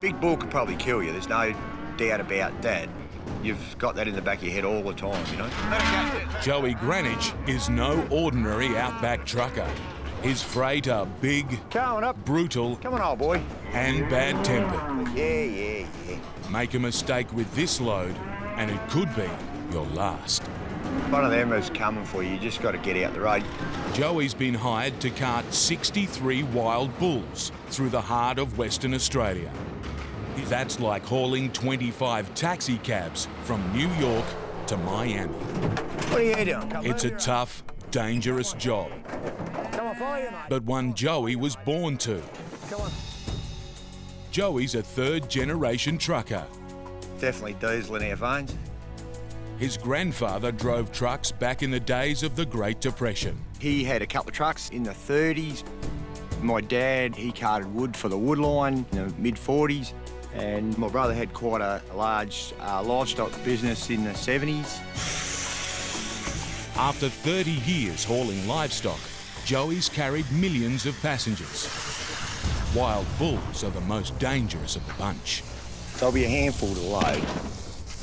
Big bull could probably kill you, there's no doubt about that. You've got that in the back of your head all the time, you know. Joey Greenwich is no ordinary outback trucker. His freight are big, Coming up. brutal, Come on, old boy. and bad-tempered. Yeah. Make a mistake with this load, and it could be your last. One of them is coming for you, you just got to get out the road. Joey's been hired to cart 63 wild bulls through the heart of Western Australia. That's like hauling 25 taxi cabs from New York to Miami. What are you doing? It's a tough, dangerous job, Come on, follow you, mate. but one Joey was born to. Come on. Joey's a third-generation trucker. Definitely diesel in our veins. His grandfather drove trucks back in the days of the Great Depression. He had a couple of trucks in the 30s. My dad, he carted wood for the wood line in the mid-40s. And my brother had quite a large livestock business in the 70s. After 30 years hauling livestock, Joey's carried millions of passengers. Wild bulls are the most dangerous of the bunch. They'll be a handful to load.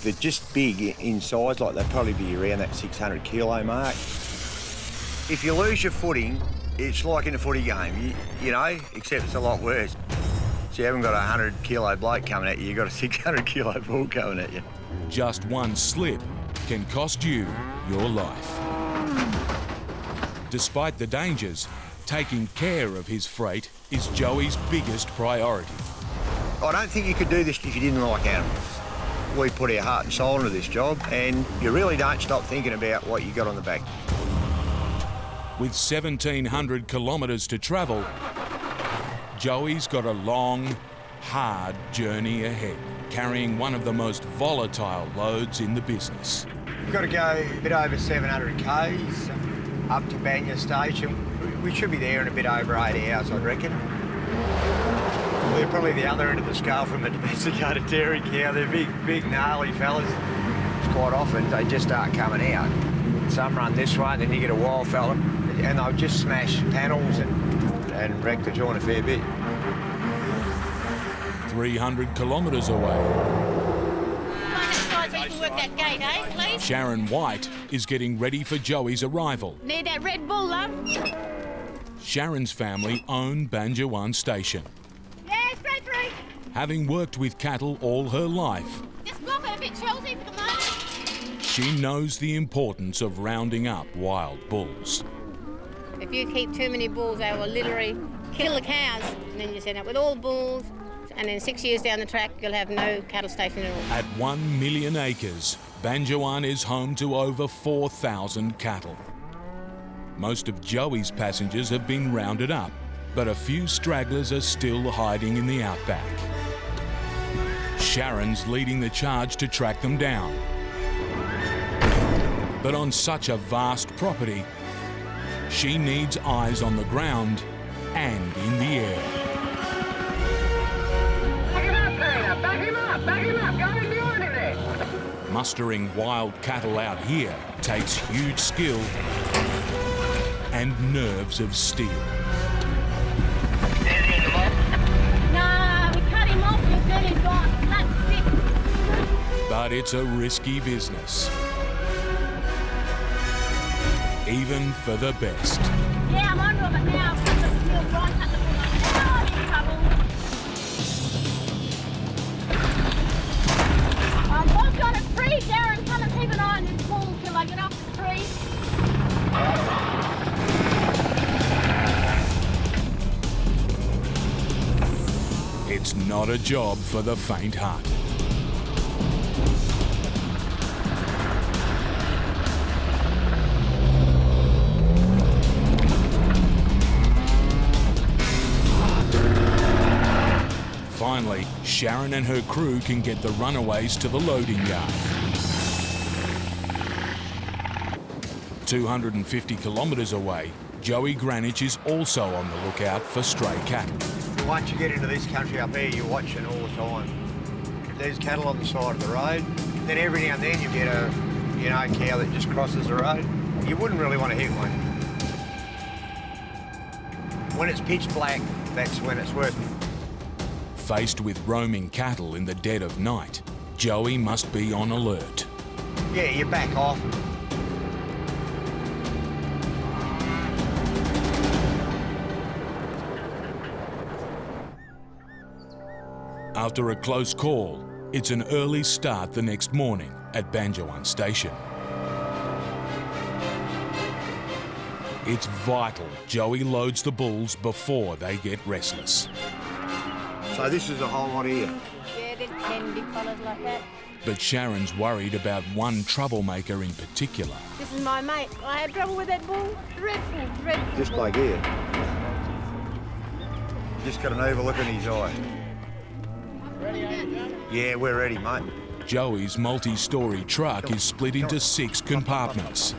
They're just big in size, like they'd probably be around that 600 kilo mark. If you lose your footing, it's like in a footy game, you know, except it's a lot worse. So you haven't got a 100 kilo bloke coming at you, you've got a 600 kilo bull coming at you. Just one slip can cost you your life. Despite the dangers, taking care of his freight is Joey's biggest priority. I don't think you could do this if you didn't like animals. We put our heart and soul into this job, and you really don't stop thinking about what you got on the back. With 1,700 kilometres to travel, Joey's got a long, hard journey ahead, carrying one of the most volatile loads in the business. We've got to go a bit over 700 k's up to Banya Station. We should be there in a bit over 8 hours, I reckon. They're probably the other end of the scale from a domesticated dairy cow. They're big, gnarly fellas. Quite often, they just start coming out. Some run this way, and then you get a wild fella, and they'll just smash panels and wreck the joint a fair bit. 300 kilometres away, Work that gate, eh, please? Sharon White is getting ready for Joey's arrival. Need that Red Bull, love? Sharon's family own Banjawan Station. Yeah, straight through. Having worked with cattle all her life, Just block it a bit, Chelsea, for the moment. she knows the importance of rounding up wild bulls. If you keep too many bulls, they will literally kill the cows. And then you end up with all bulls. And then 6 years down the track, you'll have no cattle station at all. At 1 million acres, Banjawan is home to over 4,000 cattle. Most of Joey's passengers have been rounded up, but a few stragglers are still hiding in the outback. Sharon's leading the charge to track them down. But on such a vast property, she needs eyes on the ground and in the air. Back him up, go and do it in there. Mustering wild cattle out here takes huge skill and nerves of steel. Nah, we cut him off, you'll get him gone. That's it. But it's a risky business, even for the best. Yeah, I'm on Robert now. I've cut the steel right, cut the bull off. Now I'm in trouble. Bob's got a tree, Darren. Come and keep an eye on this bull till I get off the tree. It's not a job for the faint-hearted. Finally, Sharon and her crew can get the runaways to the loading yard. 250 kilometres away, Joey Greenwich is also on the lookout for stray cattle. Once you get into this country up here, you're watching all the time. There's cattle on the side of the road. Then every now and then you get a, cow that just crosses the road. You wouldn't really want to hit one. When it's pitch black, that's when it's worth it. Faced with roaming cattle in the dead of night, Joey must be on alert. Yeah, you back off. After a close call, it's an early start the next morning at Banjowan Station. It's vital Joey loads the bulls before they get restless. So this is a whole lot here. Yeah, there's 10 big fellas like that. But Sharon's worried about one troublemaker in particular. This is my mate. I had trouble with that bull. Dreadful, dreadful. This bloke here. Just got an overlook in his eye. Yeah, we're ready, mate. Joey's multi-storey truck is split into 6 compartments.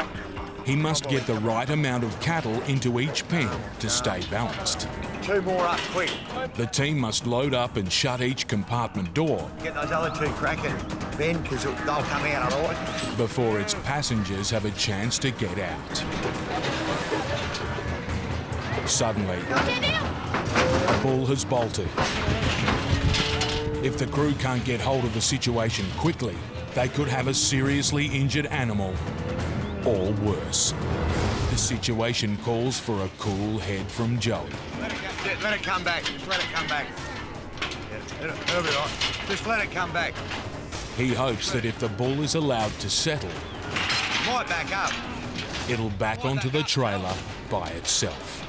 He must get the right amount of cattle into each pen to stay balanced. 2 more up, quick. The team must load up and shut each compartment door Get those other 2 cracking, Ben, because they'll come out otherwise. before its passengers have a chance to get out. Suddenly, a bull has bolted. If the crew can't get hold of the situation quickly, they could have a seriously injured animal, or worse. The situation calls for a cool head from Joey. Let it come back. Just let it come back. Yeah, it'll be right. Just let it come back. He hopes that if the bull is allowed to settle, Might back up. it'll back onto the trailer by itself.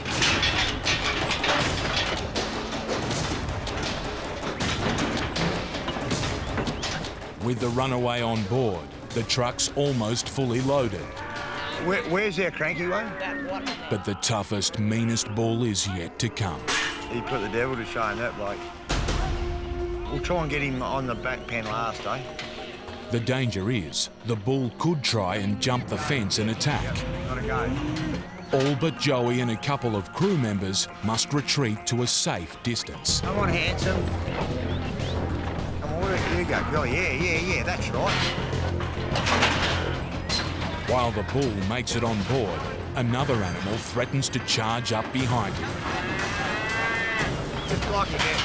With the runaway on board, the truck's almost fully loaded. Where's our cranky one? But the toughest, meanest bull is yet to come. He put the devil to shame, that bloke. We'll try and get him on the back pen last, eh? The danger is the bull could try and jump the fence and attack. Gotta go. All but Joey and a couple of crew members must retreat to a safe distance. Come on, handsome. Come on, where you go? Oh, yeah, that's right. While the bull makes it on board, another animal threatens to charge up behind him. Just block it there.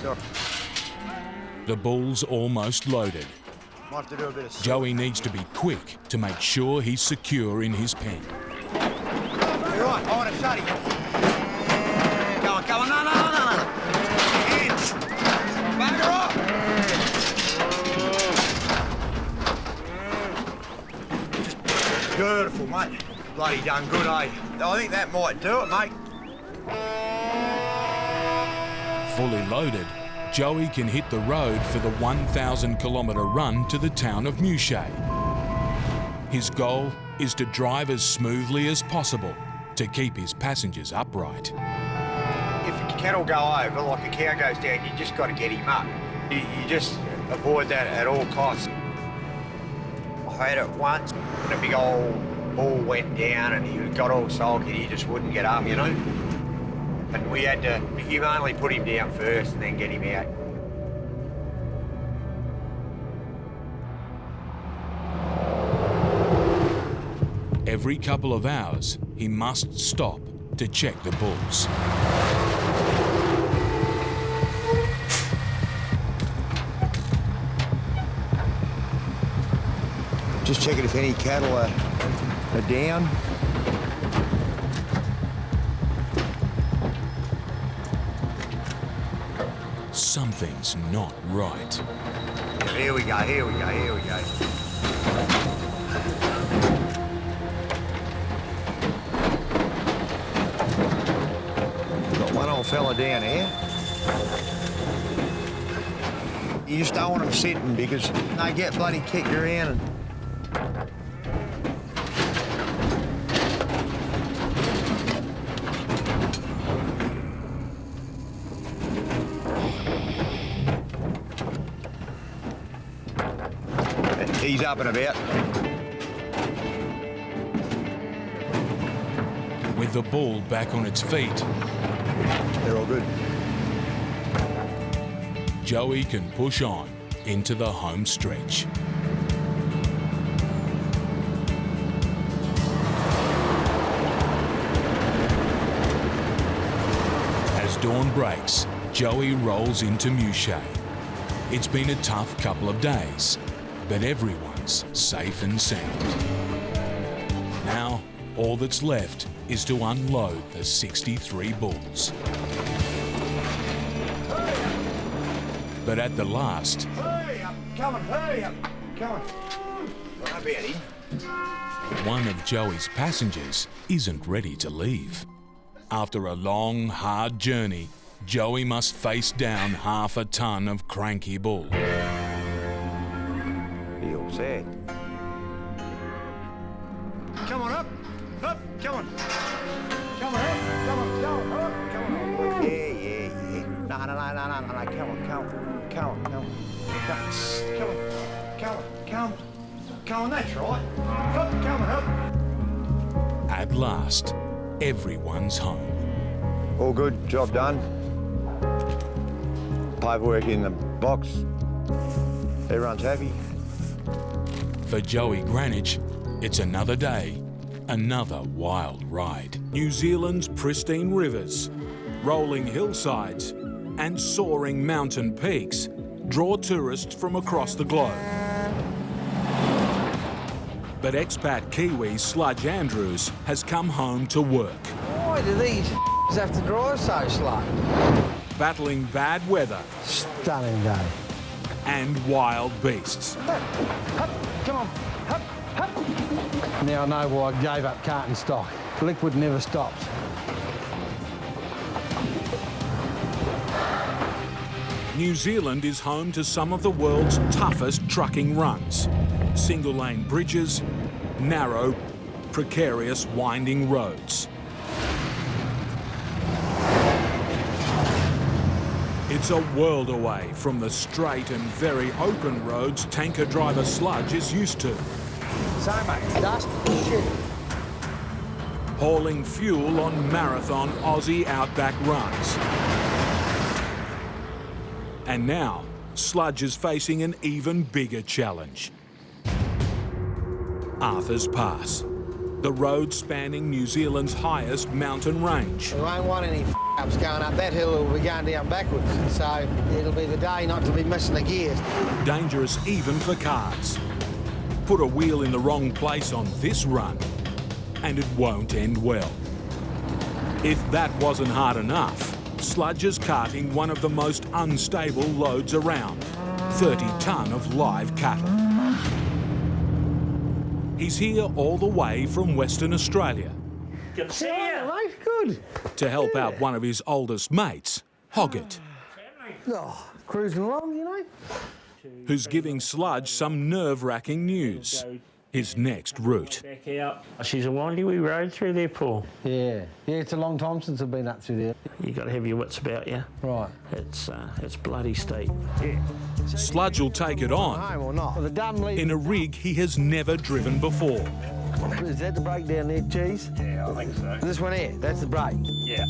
Sorry. The bull's almost loaded. Might have to do a bit of... Joey needs to be quick to make sure he's secure in his pen. You're right, I want to shut him. Come on, no. Hands. Bugger off. Beautiful, mate. Bloody done good, eh? I think that might do it, mate. Fully loaded, Joey can hit the road for the 1,000-kilometre run to the town of Mouchet. His goal is to drive as smoothly as possible to keep his passengers upright. If a cattle go over, like a cow goes down, you just got to get him up. You just avoid that at all costs. I had it once, and a big old bull went down and he got all sulky, he just wouldn't get up, you know? And we had to, you only put him down first and then get him out. Every couple of hours, he must stop to check the bulls. Just checking if any cattle are down. Something's not right. Here we go. We've got one old fella down here. You just don't want them sitting because they get bloody kicked around and... He's up and about. With the bull back on its feet, They're all good. Joey can push on into the home stretch. As dawn breaks, Joey rolls into Mouchet. It's been a tough couple of days, but everyone's safe and sound. Now, all that's left is to unload the 63 bulls. But at the last, Hey, I'm coming, hey, I'm coming. What about him? one of Joey's passengers isn't ready to leave. After a long, hard journey, Joey must face down half a ton of cranky bull. He all sad. Come on up, come on. Come on up, come on, up, come on. Yeah. No, come on. Come on, that's right. Come on. At last, everyone's home. All good, job done. Paperwork in the box. Everyone's happy. For Joey Greenwich, it's another day, another wild ride. New Zealand's pristine rivers, rolling hillsides, and soaring mountain peaks draw tourists from across the globe. But expat Kiwi Sludge Andrews has come home to work. Why do these have to drive so slow? Battling bad weather Stunning day. and wild beasts. Come on. Now I know why I gave up carton stock. Liquid never stops. New Zealand is home to some of the world's toughest trucking runs. Single-lane bridges, narrow, precarious, winding roads. It's a world away from the straight and very open roads tanker driver Sludge is used to. So much dust. Shit. Hauling fuel on marathon Aussie outback runs. And now, Sludge is facing an even bigger challenge. Arthur's Pass, the road spanning New Zealand's highest mountain range. We won't want any ups going up that hill, we'll be going down backwards. So it'll be the day not to be missing the gears. Dangerous even for cars. Put a wheel in the wrong place on this run, and it won't end well. If that wasn't hard enough, Sludge is carting one of the most unstable loads around, 30 tonne of live cattle. He's here all the way from Western Australia Good to see you. Mate. Good. to help out one of his oldest mates, Hoggett, Oh, cruising along, you know. who's giving Sludge some nerve-wracking news. His next route. Back out. She's a windy wee road through there, Paul. Yeah, it's a long time since I've been up through there. You got to have your wits about you. Right. It's bloody steep. Yeah. Sludge will take it on Home or not? The dumb lead. in a rig he has never driven before. Is that the brake down there, Cheese? Yeah, I think so. This one here, that's the brake. Yeah.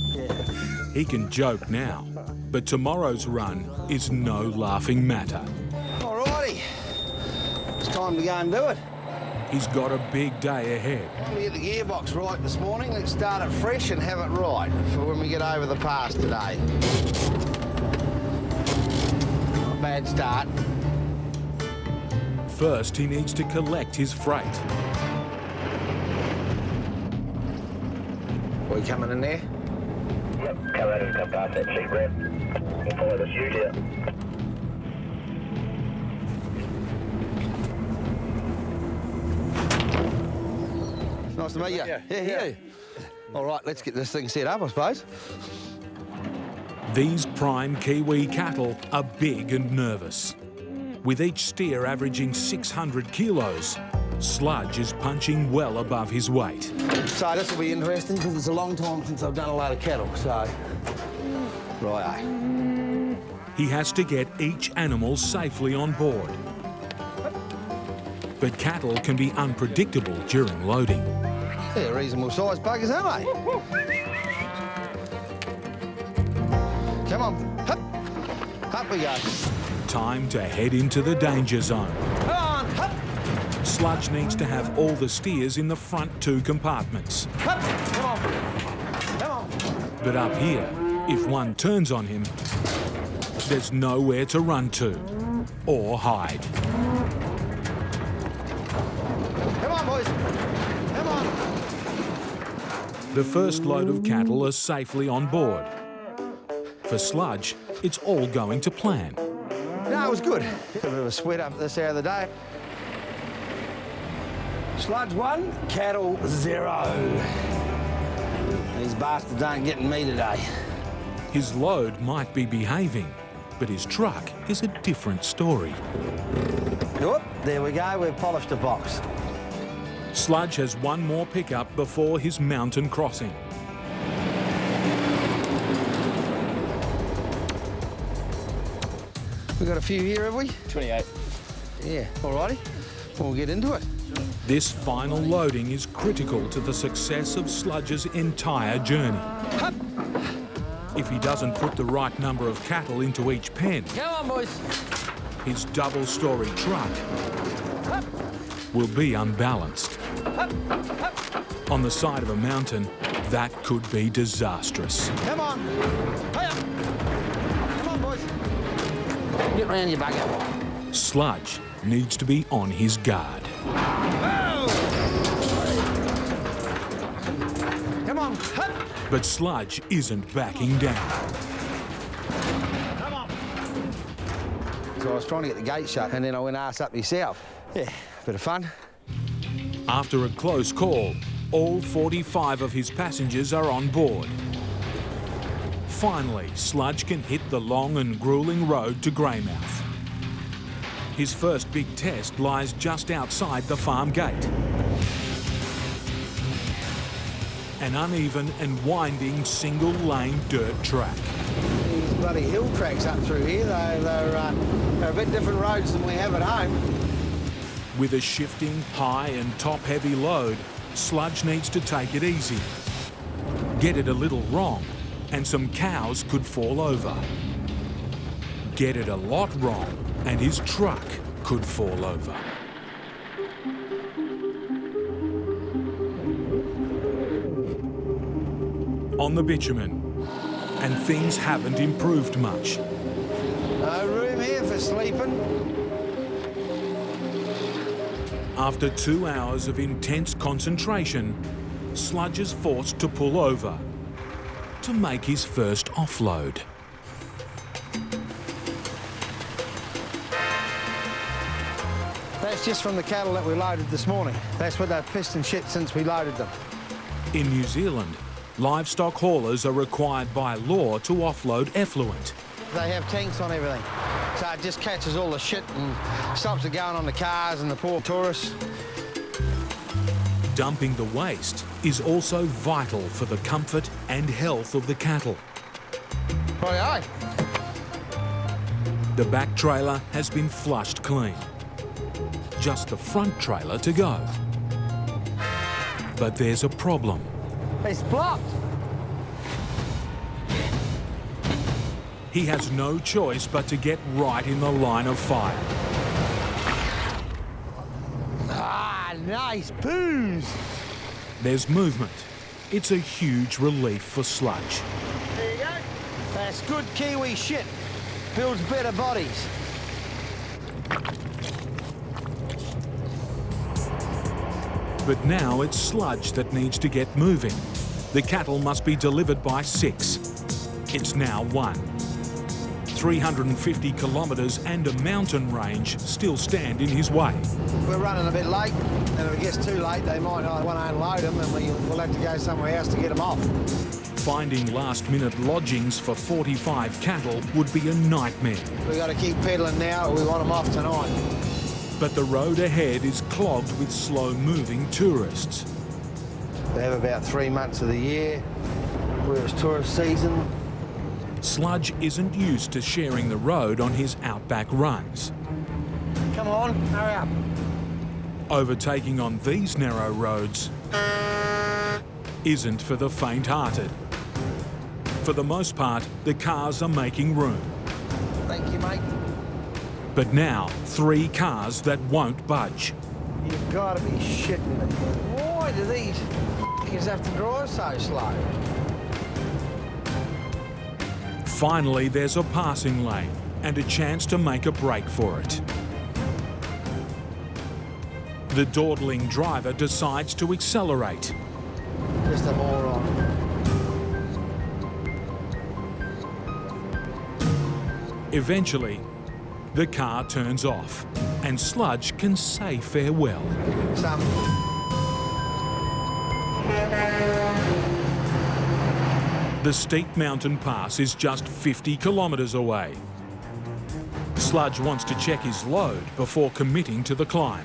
He can joke now, but tomorrow's run is no laughing matter. Alrighty. It's time to go and do it. He's got a big day ahead. We get the gearbox right this morning. Let's start it fresh and have it right for when we get over the pass today. Not a bad start. First, he needs to collect his freight. Are we coming in there? Yep, come out and come past that sheep ramp. We'll follow the chute here. Nice to meet you. Yeah. All right, let's get this thing set up, I suppose. These prime Kiwi cattle are big and nervous. With each steer averaging 600 kilos, Sludge is punching well above his weight. So this will be interesting because it's a long time since I've done a load of cattle, so... Righto. He has to get each animal safely on board. But cattle can be unpredictable during loading. They're reasonable sized buggers, aren't they? Come on. Hup. Up we go. Time to head into the danger zone. Come on. Hup. Sludge needs to have all the steers in the front two compartments. Hup. Come on. Come on. But up here, If one turns on him, there's nowhere to run to or hide. Come on, boys. Come on. The first load of cattle are safely on board. For Sludge, it's all going to plan. No, it was good. A bit of a sweat up this hour of the day. Sludge 1, cattle 0. These bastards aren't getting me today. His load might be behaving, but his truck is a different story. Whoop, there we go, we've polished a box. Sludge has one more pickup before his mountain crossing. We've got a few here, have we? 28. Yeah, alrighty. We'll get into it. This final loading is critical to the success of Sludge's entire journey. Hup. If he doesn't put the right number of cattle into each pen, Come on, boys. his double-storey truck will be unbalanced. On the side of a mountain, that could be disastrous. Come on. Hey up. Come on, boys. Get round your bugger. Sludge needs to be on his guard. Come on. Hup. But Sludge isn't backing down. Come on. So I was trying to get the gate shut and then I went arse up myself. Yeah, bit of fun. After a close call, all 45 of his passengers are on board. Finally, Sludge can hit the long and grueling road to Greymouth. His first big test lies just outside the farm gate. An uneven and winding single-lane dirt track. These bloody hill tracks up through here, they're a bit different roads than we have at home. With a shifting, high and top-heavy load, Sludge needs to take it easy. Get it a little wrong, and some cows could fall over. Get it a lot wrong, and his truck could fall over. On the bitumen, and things haven't improved much. No room here for sleeping. After 2 hours of intense concentration, Sludge is forced to pull over to make his first offload. That's just from the cattle that we loaded this morning. That's what they've pissed and shit since we loaded them. In New Zealand, livestock haulers are required by law to offload effluent. They have tanks on everything. So it just catches all the shit and stops it going on the cars and the poor tourists. Dumping the waste is also vital for the comfort and health of the cattle. Righty-o. The back trailer has been flushed clean. Just the front trailer to go. But there's a problem. It's blocked. He has no choice but to get right in the line of fire. Ah, nice booze. There's movement. It's a huge relief for Sludge. There you go. That's good Kiwi shit. Builds better bodies. But now it's Sludge that needs to get moving. The cattle must be delivered by 6. It's now 1. 350 kilometres and a mountain range still stand in his way. We're running a bit late, and if it gets too late, they might want to unload them, and we'll have to go somewhere else to get them off. Finding last-minute lodgings for 45 cattle would be a nightmare. We've got to keep pedalling now, or we want them off tonight. But the road ahead is clogged with slow-moving tourists. They have about 3 months of the year, where it's tourist season. Sludge isn't used to sharing the road on his outback runs. Come on, hurry up. Overtaking on these narrow roads isn't for the faint-hearted. For the most part, the cars are making room. Thank you, mate. But now, 3 cars that won't budge. You've got to be shitting me. Why do these f***ers have to drive so slow? Finally, there's a passing lane and a chance to make a break for it. The dawdling driver decides to accelerate. Just a moron. Eventually, the car turns off and Sludge can say farewell. The steep mountain pass is just 50 kilometres away. Sludge wants to check his load before committing to the climb.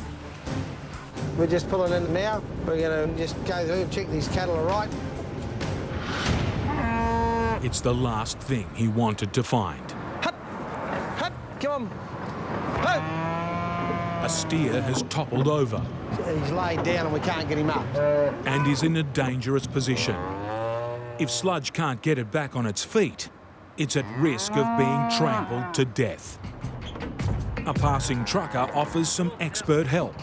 We're just pulling in now. We're going to just go through and check these cattle are right. It's the last thing he wanted to find. Hup! Hup! Come on! Hup! A steer has toppled over He's laid down and we can't get him up. and is in a dangerous position. If Sludge can't get it back on its feet, it's at risk of being trampled to death. A passing trucker offers some expert help.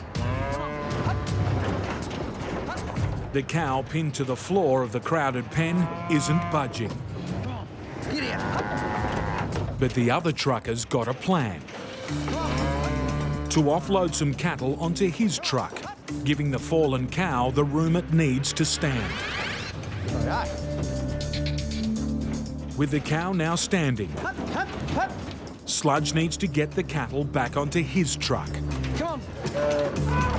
The cow pinned to the floor of the crowded pen isn't budging. But the other trucker's got a plan. To offload some cattle onto his truck, giving the fallen cow the room it needs to stand. Right. With the cow now standing, Hup! Hup! Hup! Sludge needs to get the cattle back onto his truck. Come on!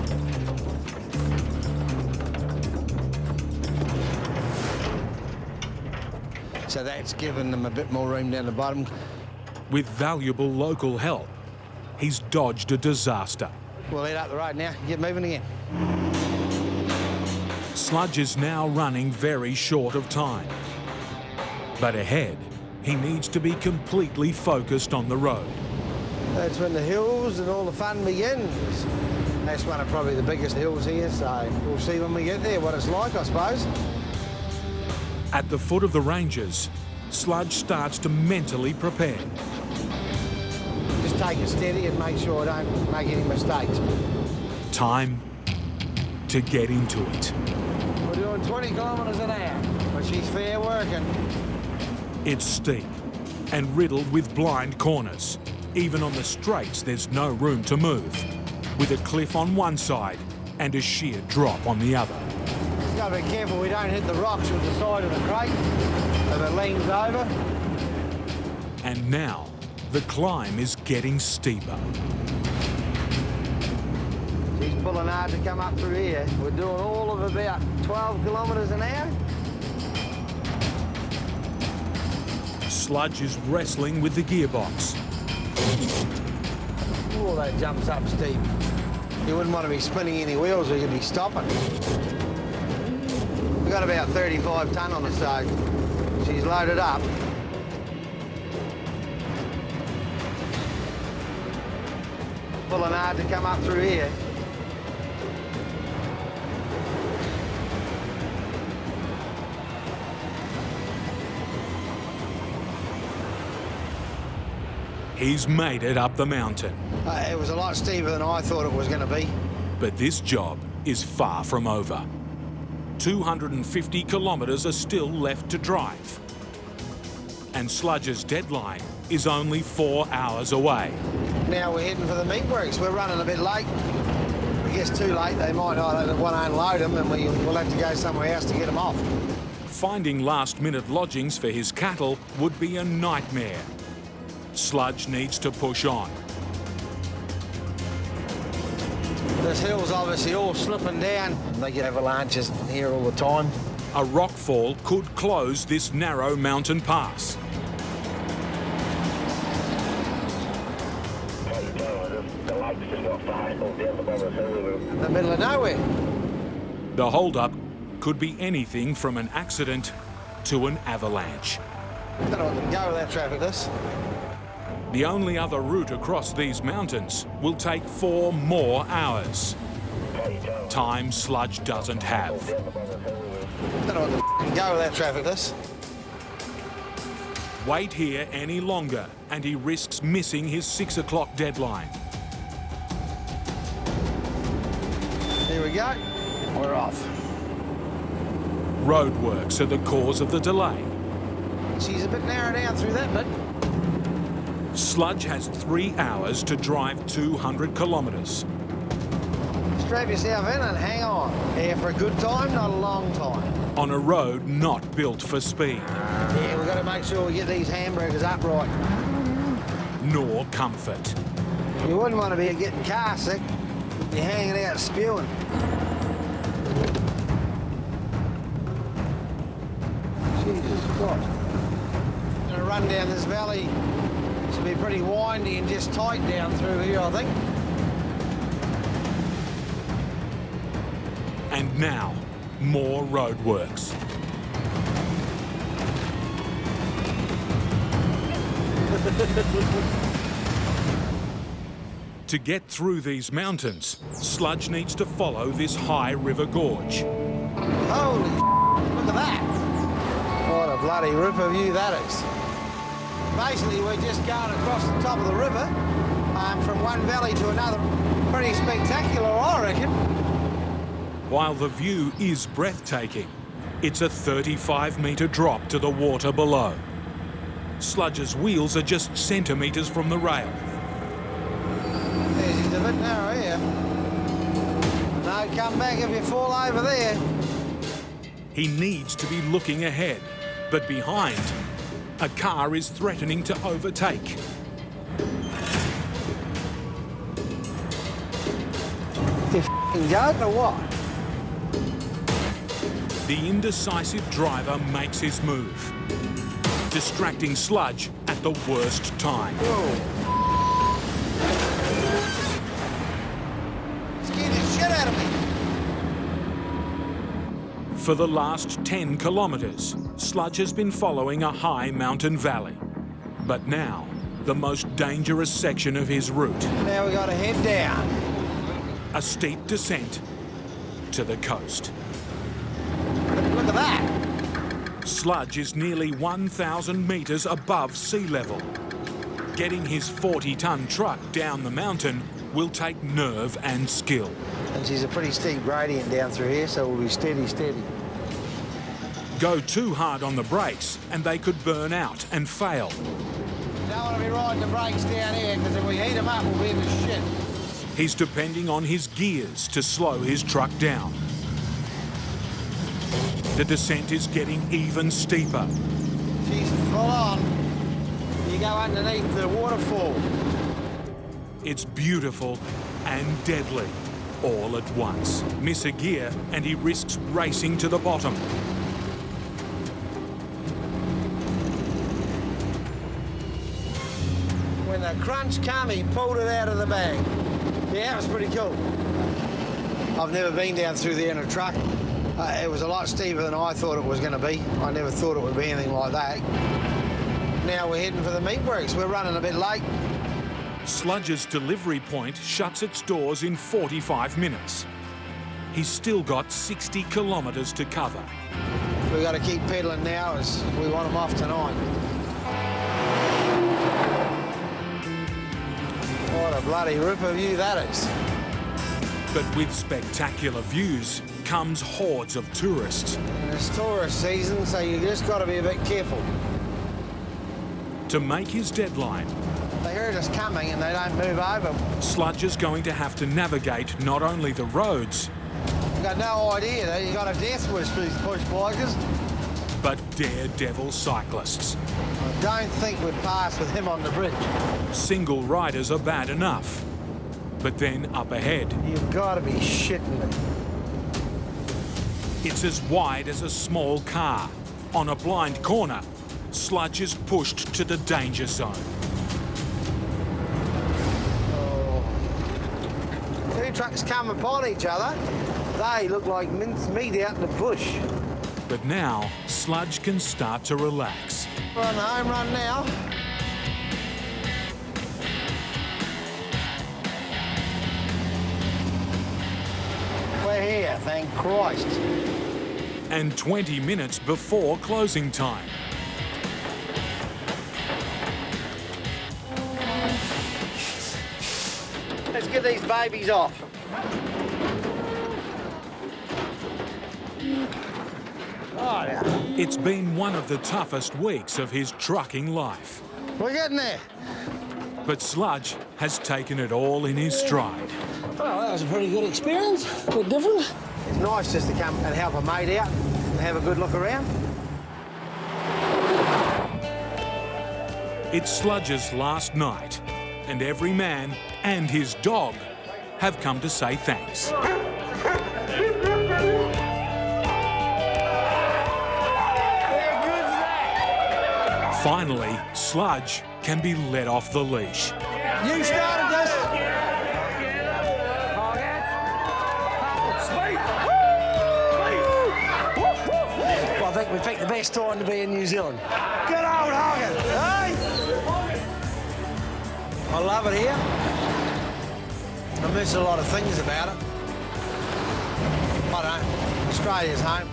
So that's given them a bit more room down the bottom. With valuable local help, he's dodged a disaster. We'll head up the road now, get moving again. Sludge is now running very short of time. But ahead, he needs to be completely focused on the road. That's when the hills and all the fun begins. That's one of probably the biggest hills here, so we'll see when we get there what it's like, I suppose. At the foot of the ranges, Sludge starts to mentally prepare. Just take it steady and make sure I don't make any mistakes. Time to get into it. We're doing 20 kilometres an hour, but she's fair working. It's steep and riddled with blind corners. Even on the straights, there's no room to move, with a cliff on one side and a sheer drop on the other. Just got to be careful we don't hit the rocks with the side of the crate if it leans over. And now, the climb is getting steeper. She's pulling hard to come up through here. We're doing all of about 12 kilometres an hour. Sludge is wrestling with the gearbox. Oh, that jumps up steep. You wouldn't want to be spinning any wheels or you'd be stopping. We've got about 35 tonne on the stove. She's loaded up. Pulling hard to come up through here. He's made it up the mountain. It was a lot steeper than I thought it was going to be. But this job is far from over. 250 kilometres are still left to drive. And Sludge's deadline is only 4 hours away. Now we're heading for the meatworks. We're running a bit late. If it gets too late, they might not want to unload them and we'll have to go somewhere else to get them off. Finding last-minute lodgings for his cattle would be a nightmare. Sludge needs to push on. This hill's obviously all slipping down. They get avalanches here all the time. A rockfall could close this narrow mountain pass. The lake's just not far down the bottom of the hill. In the middle of nowhere. The holdup could be anything from an accident to an avalanche. Don't know what can go without traffic, this. The only other route across these mountains will take 4 more hours. Time Sludge doesn't have. Don't know what can go without traffic, this. Wait here any longer and he risks missing his 6 o'clock deadline. Here we go. We're off. Roadworks are the cause of the delay. She's a bit narrow down through that bit. Sludge has 3 hours to drive 200 kilometres. Strap yourself in and hang on. Here for a good time, not a long time. On a road not built for speed, Yeah, we've got to make sure we get these hamburgers upright. nor comfort. You wouldn't want to be getting car sick. You're hanging out spewing. Jesus Christ. Gonna run down this valley. It's gonna be pretty windy and just tight down through here, I think. And now, more roadworks. To get through these mountains, Sludge needs to follow this high river gorge. Holy look at that. What a bloody ripper view that is. Basically, we're just going across the top of the river from one valley to another. Pretty spectacular, I reckon. While the view is breathtaking, it's a 35-metre drop to the water below. Sludge's wheels are just centimetres from the rail. She's a bit narrow here. No, come back if you fall over there. He needs to be looking ahead, but behind, a car is threatening to overtake. You f***ing joking or what? The indecisive driver makes his move, distracting Sludge at the worst time. Whoa. Scared the shit out of me. For the last 10 kilometres, Sludge has been following a high mountain valley. But now, the most dangerous section of his route, Now we got to head down. a steep descent to the coast. Look at that. Sludge is nearly 1,000 metres above sea level. Getting his 40-tonne truck down the mountain will take nerve and skill. And she's a pretty steep gradient down through here, so we'll be steady, steady. Go too hard on the brakes and they could burn out and fail. Don't want to be riding the brakes down here, because if we heat them up, we'll be in the shit. He's depending on his gears to slow his truck down. The descent is getting even steeper. She's full on. You go underneath the waterfall. It's beautiful and deadly all at once. Miss a gear and he risks racing to the bottom. When the crunch came, he pulled it out of the bag. Yeah, it was pretty cool. I've never been down through there in a truck. It was a lot steeper than I thought it was going to be. I never thought it would be anything like that. Now we're heading for the meatworks. We're running a bit late. Sludge's delivery point shuts its doors in 45 minutes. He's still got 60 kilometres to cover. We've got to keep pedalling now as we want them off tonight. What a bloody ripper view that is. But with spectacular views comes hordes of tourists. And it's tourist season, so you just got to be a bit careful. To make his deadline, They heard us coming and they don't move over. Sludge is going to have to navigate not only the roads, You've got no idea that you got a death wish for these bush bikers. but daredevil cyclists. I don't think we'd pass with him on the bridge. Single riders are bad enough. But then up ahead, You've got to be shitting me. it's as wide as a small car. On a blind corner, Sludge is pushed to the danger zone. Two trucks come upon each other. They look like mince meat out in the bush. But now, Sludge can start to relax. We're on the home run now. We're here, thank Christ. And 20 minutes before closing time. Let's get these babies off. Oh, yeah. It's been one of the toughest weeks of his trucking life. We're getting there. But Sludge has taken it all in his stride. Well, that was a pretty good experience. A bit different. It's nice just to come and help a mate out and have a good look around. It's Sludge's last night, and every man and his dog have come to say thanks. Finally, Sludge can be let off the leash. You started this. Well, I think we picked the best time to be in New Zealand. Good old Hogan, hey? I love it here. I miss a lot of things about it. I don't. Australia's home.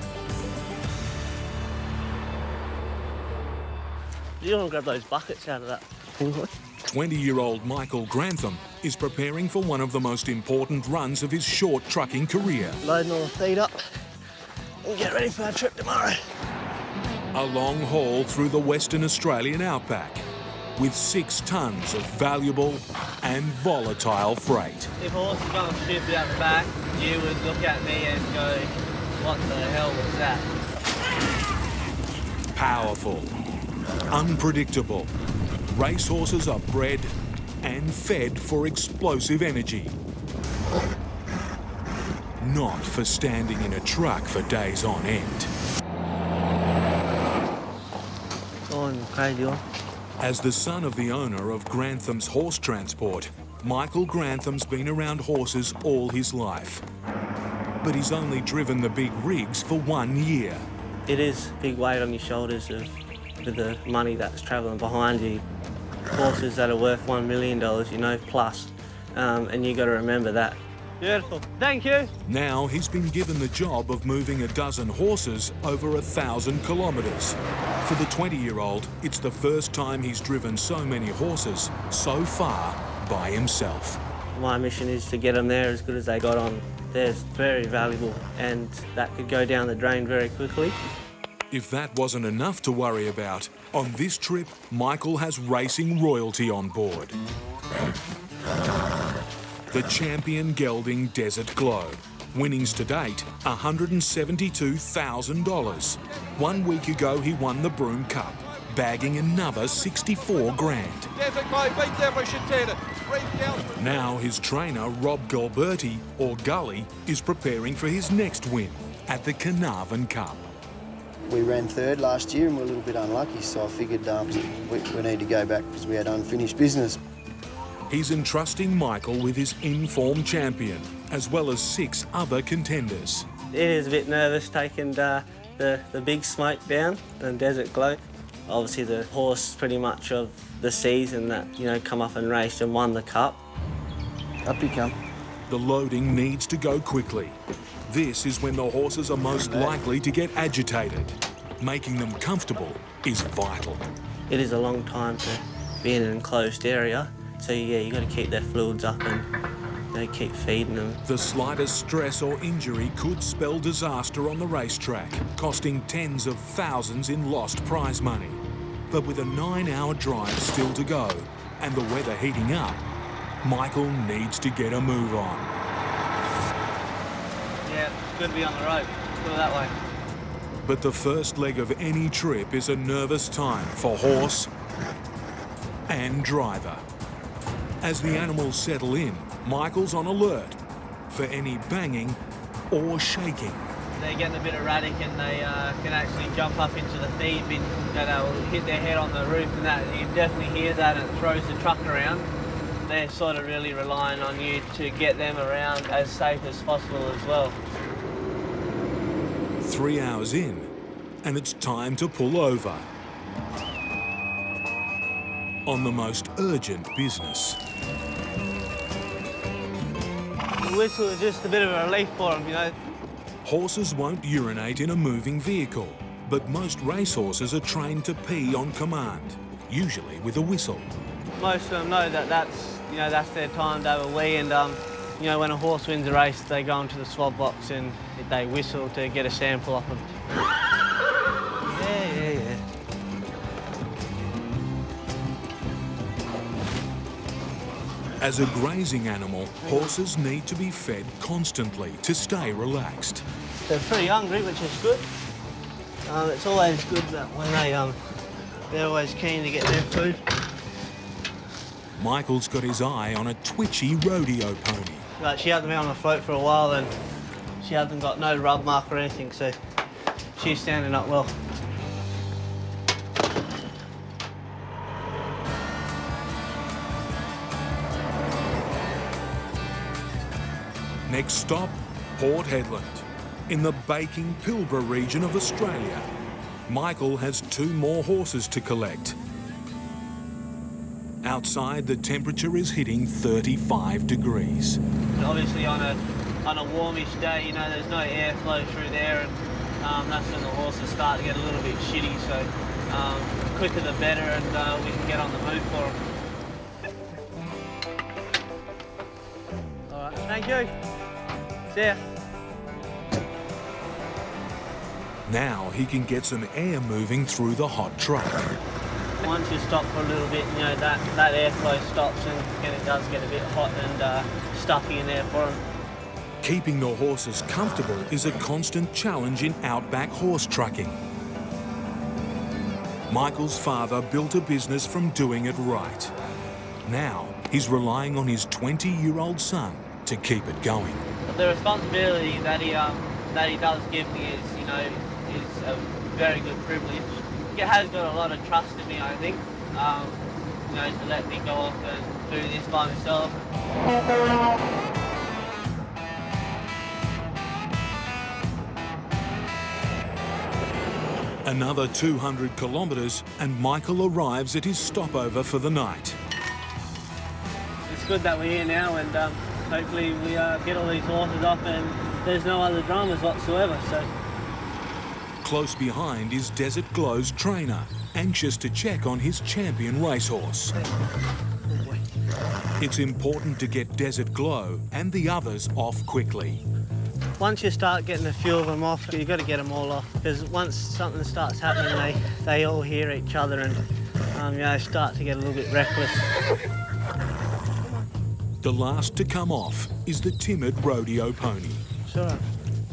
You want to grab those buckets out of that. 20-year-old Michael Grantham is preparing for one of the most important runs of his short trucking career. Loading all the feed up and get ready for our trip tomorrow. A long haul through the Western Australian outback with 6 tons of valuable and volatile freight. If a horse is going stupid out the back, you would look at me and go, what the hell was that? Powerful, unpredictable. Racehorses are bred and fed for explosive energy. Not for standing in a truck for days on end. Going crazy on. As the son of the owner of Grantham's Horse Transport, Michael Grantham's been around horses all his life. But he's only driven the big rigs for 1 year. It is a big weight on your shoulders with the money that's travelling behind you. Horses that are worth $1 million, you know, plus. And you got to remember that. Beautiful. Thank you. Now he's been given the job of moving a dozen horses over 1,000 kilometres. For the 20-year-old, it's the first time he's driven so many horses so far by himself. My mission is to get them there as good as they got on. They're very valuable and that could go down the drain very quickly. If that wasn't enough to worry about, on this trip, Michael has racing royalty on board. The champion gelding Desert Glow. Winnings to date, $172,000. 1 week ago, he won the Broome Cup, bagging another 64 grand. Now his trainer, Rob Gilberti, or Gully, is preparing for his next win at the Carnarvon Cup. We ran third last year and we're a little bit unlucky, so I figured we need to go back because we had unfinished business. He's entrusting Michael with his in-form champion, as well as 6 other contenders. It is a bit nervous taking the big smoke down, the Desert Glow. Obviously the horse pretty much of the season that, you know, come up and raced and won the cup. Up you come. The loading needs to go quickly. This is when the horses are most likely to get agitated. Making them comfortable is vital. It is a long time to be in an enclosed area, so yeah, you got to keep their fluids up and, you know, keep feeding them. The slightest stress or injury could spell disaster on the racetrack, costing tens of thousands in lost prize money. But with a 9-hour drive still to go and the weather heating up, Michael needs to get a move on. Yeah, it's good to be on the road. Go that way. But the first leg of any trip is a nervous time for horse and driver. As the animals settle in, Michael's on alert for any banging or shaking. They're getting a bit erratic and they can actually jump up into the feed bin and they'll hit their head on the roof and that. You can definitely hear that and it throws the truck around. They're sort of really relying on you to get them around as safe as possible as well. 3 hours in, and it's time to pull over. On the most urgent business. The whistle is just a bit of a relief for them, you know. Horses won't urinate in a moving vehicle, but most racehorses are trained to pee on command, usually with a whistle. Most of them know that that's their time to have a wee and, you know, when a horse wins a race, they go into the swab box and they whistle to get a sample off them. As a grazing animal, horses need to be fed constantly to stay relaxed. They're pretty hungry, which is good. It's always good that when they're always keen to get their food. Michael's got his eye on a twitchy rodeo pony. Like, she hasn't been on the float for a while and she hasn't got no rub mark or anything, so she's standing up well. Next stop, Port Hedland, in the baking Pilbara region of Australia. Michael has 2 more horses to collect. Outside, the temperature is hitting 35 degrees. Obviously on a warmish day, you know, there's no airflow through there, and that's when the horses start to get a little bit shitty, so quicker the better, and we can get on the move for them. All right, thank you. See ya. Now he can get some air moving through the hot truck. Once you stop for a little bit, you know, that airflow stops and it does get a bit hot and stuffy in there for them. Keeping the horses comfortable is a constant challenge in outback horse trucking. Michael's father built a business from doing it right. Now he's relying on his 20-year-old son to keep it going. The responsibility that he does give me is, you know, is a very good privilege. He has got a lot of trust in me, I think, you know, to let me go off and do this by myself. Another 200 kilometres and Michael arrives at his stopover for the night. It's good that we're here now, and hopefully we get all these horses off and there's no other dramas whatsoever. So. Close behind is Desert Glow's trainer, anxious to check on his champion racehorse. It's important to get Desert Glow and the others off quickly. Once you start getting a few of them off, you've got to get them all off, because once something starts happening, they all hear each other and you know, start to get a little bit reckless. The last to come off is the timid rodeo pony. Sure.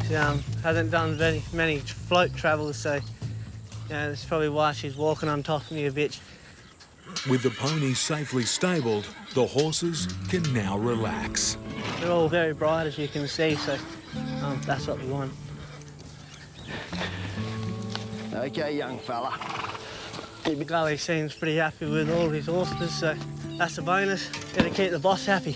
She hasn't done very many float travels, so you know, that's probably why she's walking on top of me a bit. With the pony safely stabled, the horses can now relax. They're all very bright, as you can see, so that's what we want. Okay, young fella. Gully seems pretty happy with all his horses, so that's a bonus. Got to keep the boss happy.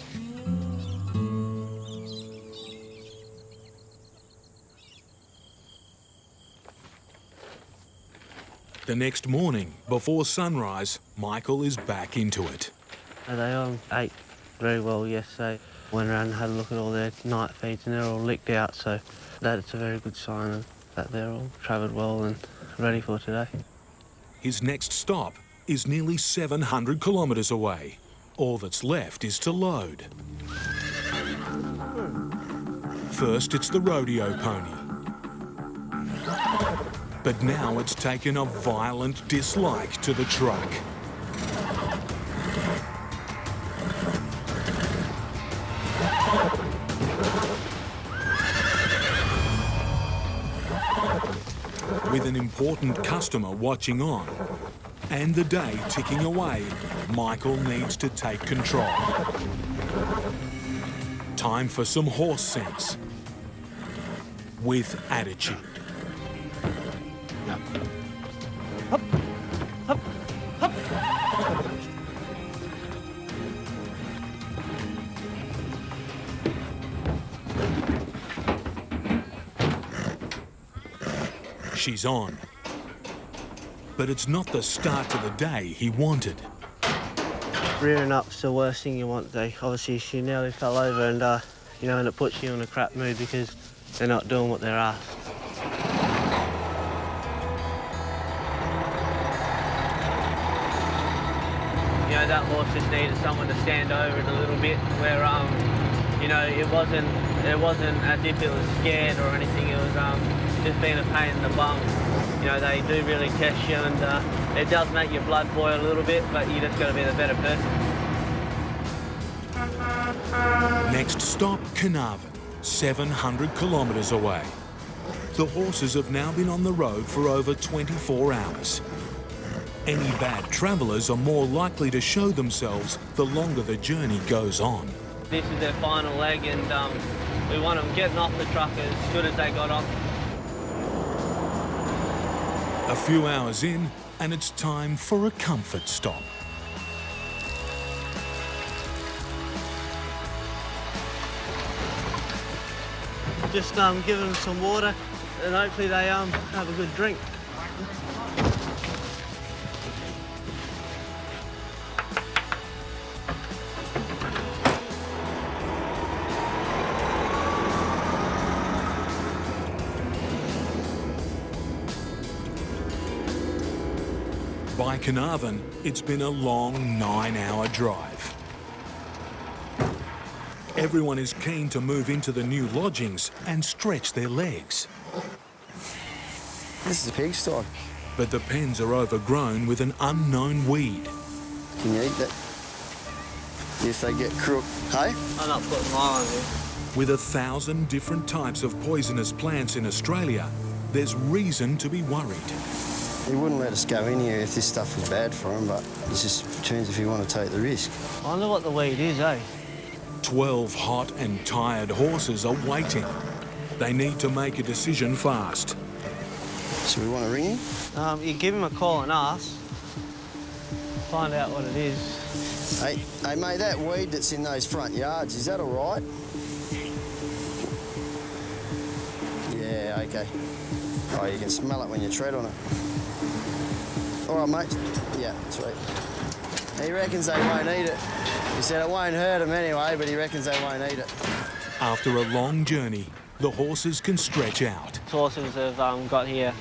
The next morning, before sunrise, Michael is back into it. They all ate very well yesterday. Went around and had a look at all their night feeds and they're all licked out, so that's a very good sign that they're all travelled well and ready for today. His next stop is nearly 700 kilometres away. All that's left is to load. First, it's the rodeo pony. But now it's taken a violent dislike to the truck. With an important customer watching on and the day ticking away, Michael needs to take control. Time for some horse sense with attitude. Hup, hup, hup. She's on. But it's not the start to the day he wanted. Rearing up's the worst thing you want. Obviously, she nearly fell over and, you know, and it puts you in a crap mood because they're not doing what they're asked. You know, that horse just needed someone to stand over it a little bit where, you know, it wasn't as if it was scared or anything. It was just being a pain in the bum. You know, they do really test you and it does make your blood boil a little bit, but you just got to be the better person. Next stop, Carnarvon, 700 kilometres away. The horses have now been on the road for over 24 hours. Any bad travellers are more likely to show themselves the longer the journey goes on. This is their final leg, and we want them getting off the truck as good as they got on. A few hours in, and it's time for a comfort stop. Just give them some water, and hopefully they have a good drink. By Carnarvon, it's been a long 9-hour drive. Everyone is keen to move into the new lodgings and stretch their legs. This is a pigsty. But the pens are overgrown with an unknown weed. Can you eat that? If they get crook, hey? I'm not putting mine on here. With 1,000 different types of poisonous plants in Australia, there's reason to be worried. He wouldn't let us go in here if this stuff was bad for him, but it just turns if you want to take the risk. I wonder what the weed is, eh? 12 hot and tired horses are waiting. They need to make a decision fast. So we want to ring him? You give him a call and ask. Find out what it is. Hey, mate, that weed that's in those front yards, is that all right? Yeah, OK. Oh, you can smell it when you tread on it. All right, mate. Yeah, sweet. He reckons they won't eat it. He said it won't hurt him anyway, but he reckons they won't eat it. After a long journey, the horses can stretch out. Horses have got here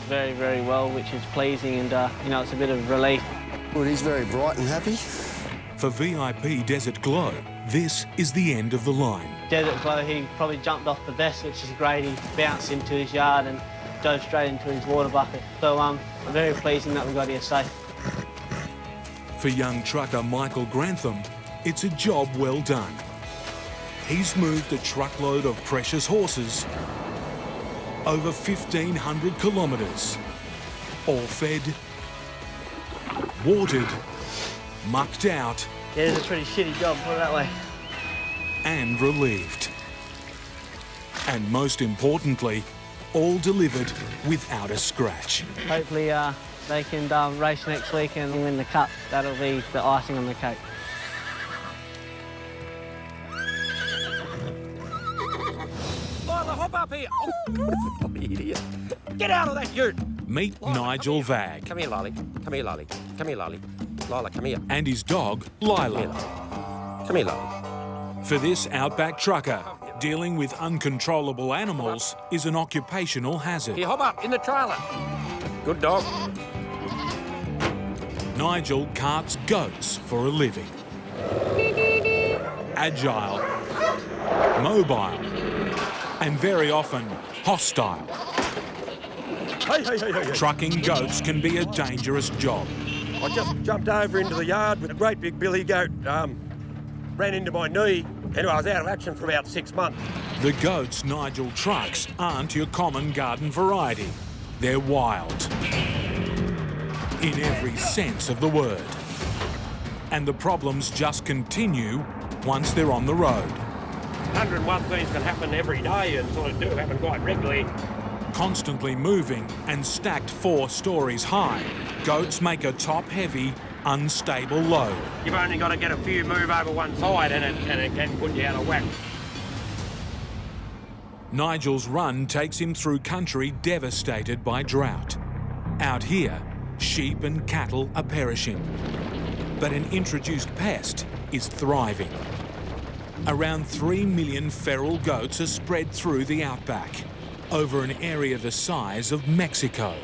very, very well, which is pleasing, and you know, it's a bit of relief. Well, he's very bright and happy. For VIP Desert Glow, this is the end of the line. Desert Glow, he probably jumped off the best, which is great. He bounced into his yard and dove straight into his water bucket. So very pleasing that we got here safe. For young trucker Michael Grantham, it's a job well done. He's moved a truckload of precious horses over 1,500 kilometres, all fed, watered, mucked out, yeah, it's a pretty shitty job, put it that way. And relieved. And most importantly, all delivered without a scratch. Hopefully they can race next week and win the cup. That'll be the icing on the cake. Lila, hop up here. Oh, idiot. Get out of that ute. Meet Lila, Nigel Vag. Come here, Lolly. Come here, Lolly. Come here, Lolly. Lila, come here. And his dog, Lila. Come here, Lolly. For this Outback trucker, dealing with uncontrollable animals is an occupational hazard. Here, hop up in the trailer. Good dog. Nigel carts goats for a living. Agile, mobile, and very often hostile. Hey. Trucking goats can be a dangerous job. I just jumped over into the yard with a great big billy goat. Ran into my knee. Anyway, I was out of action for about 6 months. The goats Nigel trucks aren't your common garden variety. They're wild. In every sense of the word. And the problems just continue once they're on the road. 101 things can happen every day and sort of do happen quite regularly. Constantly moving and stacked 4 stories high, goats make a top-heavy, unstable load. You've only got to get a few move over one side and it can put you out of whack. Nigel's run takes him through country devastated by drought. Out here, sheep and cattle are perishing. But an introduced pest is thriving. Around 3 million feral goats are spread through the outback, over an area the size of Mexico.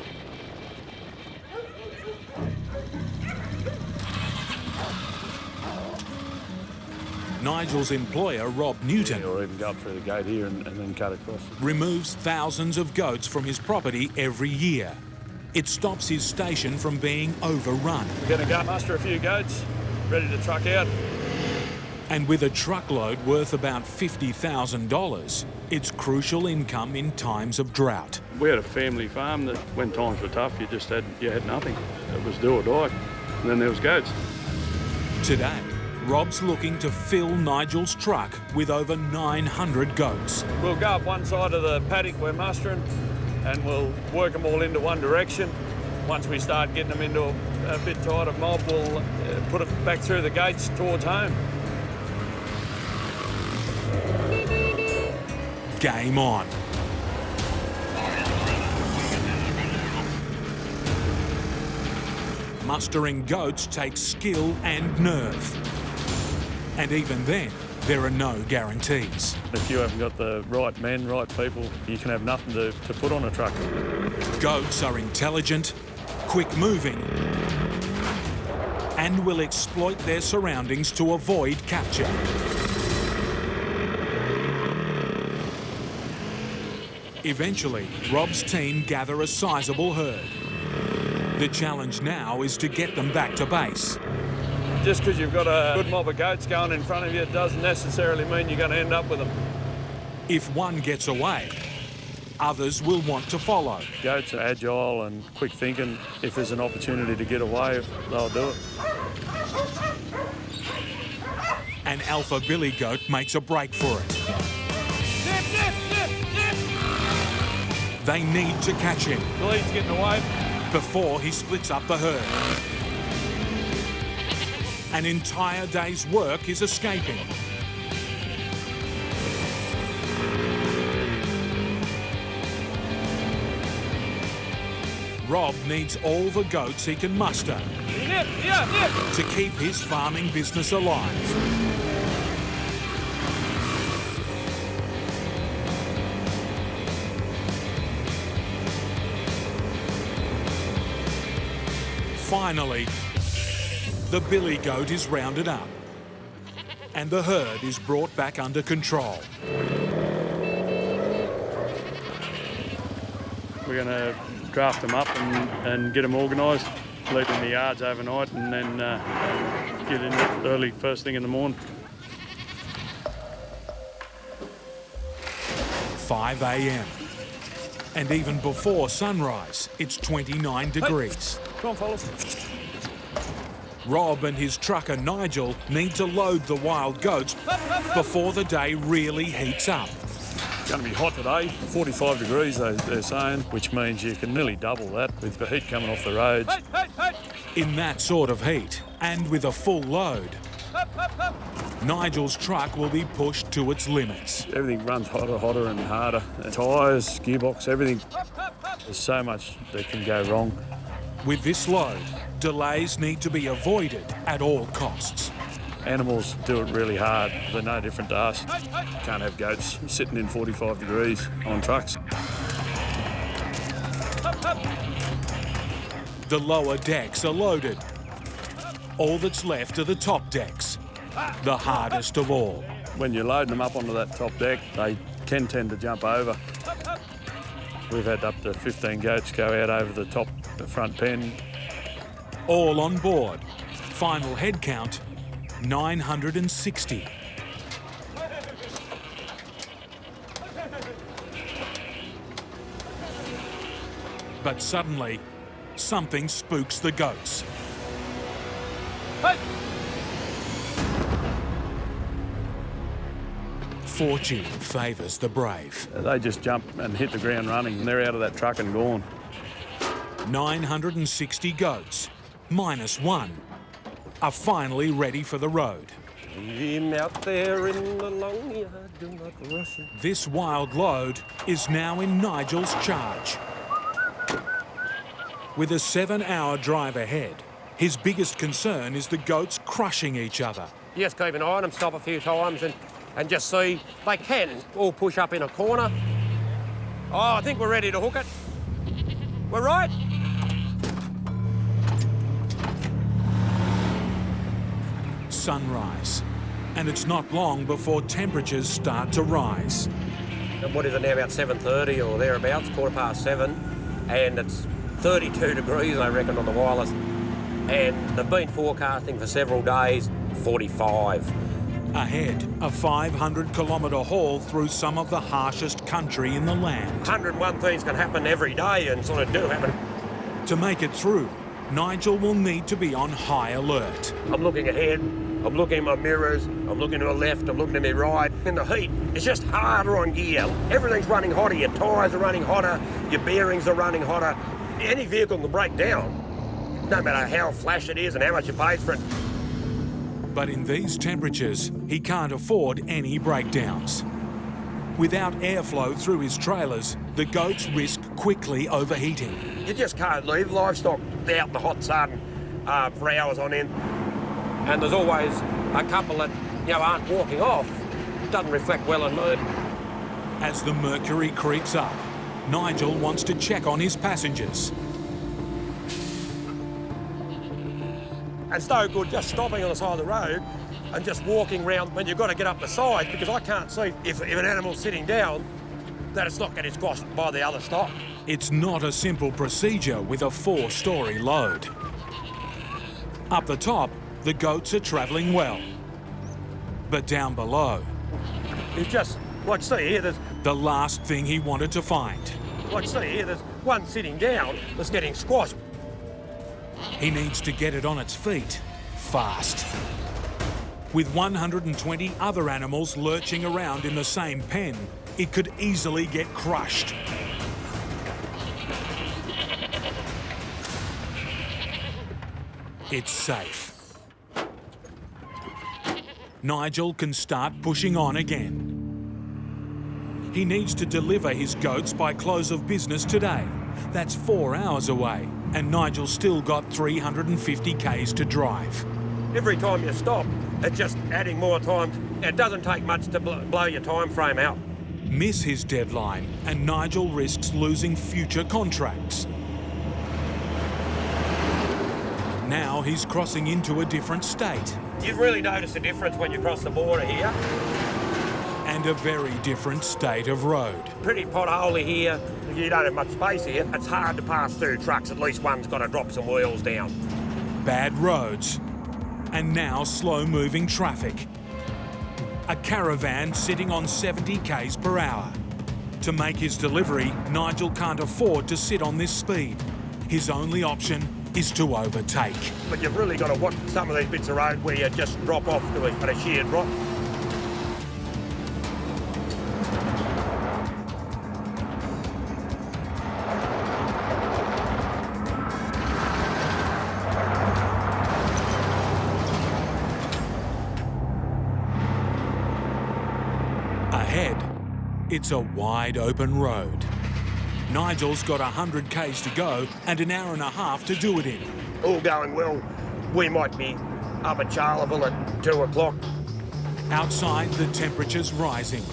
Nigel's employer, Rob Newton, or even go up through the gate here and then cut across. Removes thousands of goats from his property every year. It stops his station from being overrun. We're going to go muster a few goats, ready to truck out. And with a truckload worth about $50,000, it's crucial income in times of drought. We had a family farm that when times were tough, you had nothing. It was do or die. And then there was goats. Today, Rob's looking to fill Nigel's truck with over 900 goats. We'll go up one side of the paddock we're mustering and we'll work them all into one direction. Once we start getting them into a bit tighter mob, we'll put it back through the gates towards home. Game on. Mustering goats takes skill and nerve. And even then, there are no guarantees. If you haven't got the right men, right people, you can have nothing to put on a truck. Goats are intelligent, quick-moving, and will exploit their surroundings to avoid capture. Eventually, Rob's team gather a sizable herd. The challenge now is to get them back to base. Just because you've got a good mob of goats going in front of you doesn't necessarily mean you're going to end up with them. If one gets away, others will want to follow. Goats are agile and quick thinking. If there's an opportunity to get away, they'll do it. An alpha billy goat makes a break for it. They need to catch him. The lead's getting away. Before he splits up the herd. An entire day's work is escaping. Rob needs all the goats he can muster to keep his farming business alive. Finally, the billy goat is rounded up and the herd is brought back under control. We're going to draft them up and get them organised, leave them in the yards overnight and then get in early first thing in the morning. 5 a.m. And even before sunrise, it's 29 degrees. Come on, fellas. Rob and his trucker Nigel need to load the wild goats before the day really heats up. It's going to be hot today, 45 degrees they're saying, which means you can nearly double that with the heat coming off the roads. In that sort of heat, and with a full load, Nigel's truck will be pushed to its limits. Everything runs hotter and harder. The tyres, gearbox, everything. There's so much that can go wrong. With this load, delays need to be avoided at all costs. Animals do it really hard. They're no different to us. Can't have goats sitting in 45 degrees on trucks. The lower decks are loaded. All that's left are the top decks, the hardest of all. When you're loading them up onto that top deck, they can tend to jump over. We've had up to 15 goats go out over the top, the front pen. All on board. Final head count, 960. But suddenly, something spooks the goats. Fortune favours the brave. They just jump and hit the ground running and they're out of that truck and gone. 960 goats, minus one, are finally ready for the road. Out there in the long yard, do not rush it. This wild load is now in Nigel's charge. With a 7-hour drive ahead, his biggest concern is the goats crushing each other. You just keep an eye on them, stop a few times and just see. They can all push up in a corner. Oh, I think we're ready to hook it. We're right. Sunrise, and it's not long before temperatures start to rise. What is it now, about 7:30 or thereabouts, 7:15, and it's 32 degrees, I reckon, on the wireless. And they've been forecasting for several days, 45. Ahead, a 500-kilometre haul through some of the harshest country in the land. 101 things can happen every day and sort of do happen. To make it through, Nigel will need to be on high alert. I'm looking ahead, I'm looking at my mirrors, I'm looking to the left, I'm looking to my right. In the heat, it's just harder on gear. Everything's running hotter, your tyres are running hotter, your bearings are running hotter. Any vehicle can break down, no matter how flash it is and how much you paid for it. But in these temperatures, he can't afford any breakdowns. Without airflow through his trailers, the goats risk quickly overheating. You just can't leave livestock out in the hot sun for hours on end. And there's always a couple that, aren't walking off. It doesn't reflect well on mood. As the mercury creeps up, Nigel wants to check on his passengers. It's no good just stopping on the side of the road and just walking round when you've got to get up the side, because I can't see if an animal's sitting down that it's not getting squashed by the other stock. It's not a simple procedure with a 4-storey load. Up the top, the goats are travelling well. But down below... It's just, like see here, there's... The last thing he wanted to find. Like see here, there's one sitting down that's getting squashed. He needs to get it on its feet, fast. With 120 other animals lurching around in the same pen, it could easily get crushed. It's safe. Nigel can start pushing on again. He needs to deliver his goats by close of business today. That's 4 hours away, and Nigel's still got 350 k's to drive. Every time you stop, it's just adding more time. It doesn't take much to blow your time frame out. Miss his deadline, and Nigel risks losing future contracts. Now he's crossing into a different state. You really notice the difference when you cross the border here. And a very different state of road. Pretty potholey here. You don't have much space here. It's hard to pass through trucks. At least one's got to drop some wheels down. Bad roads. And now slow-moving traffic. A caravan sitting on 70 k's per hour. To make his delivery, Nigel can't afford to sit on this speed. His only option is to overtake. But you've really got to watch some of these bits of road where you just drop off to a sheer drop. Ahead, it's a wide open road. Nigel's got 100 k's to go and an hour and a half to do it in. All going well, we might be up at Charleville at 2 o'clock. Outside, the temperature's rising.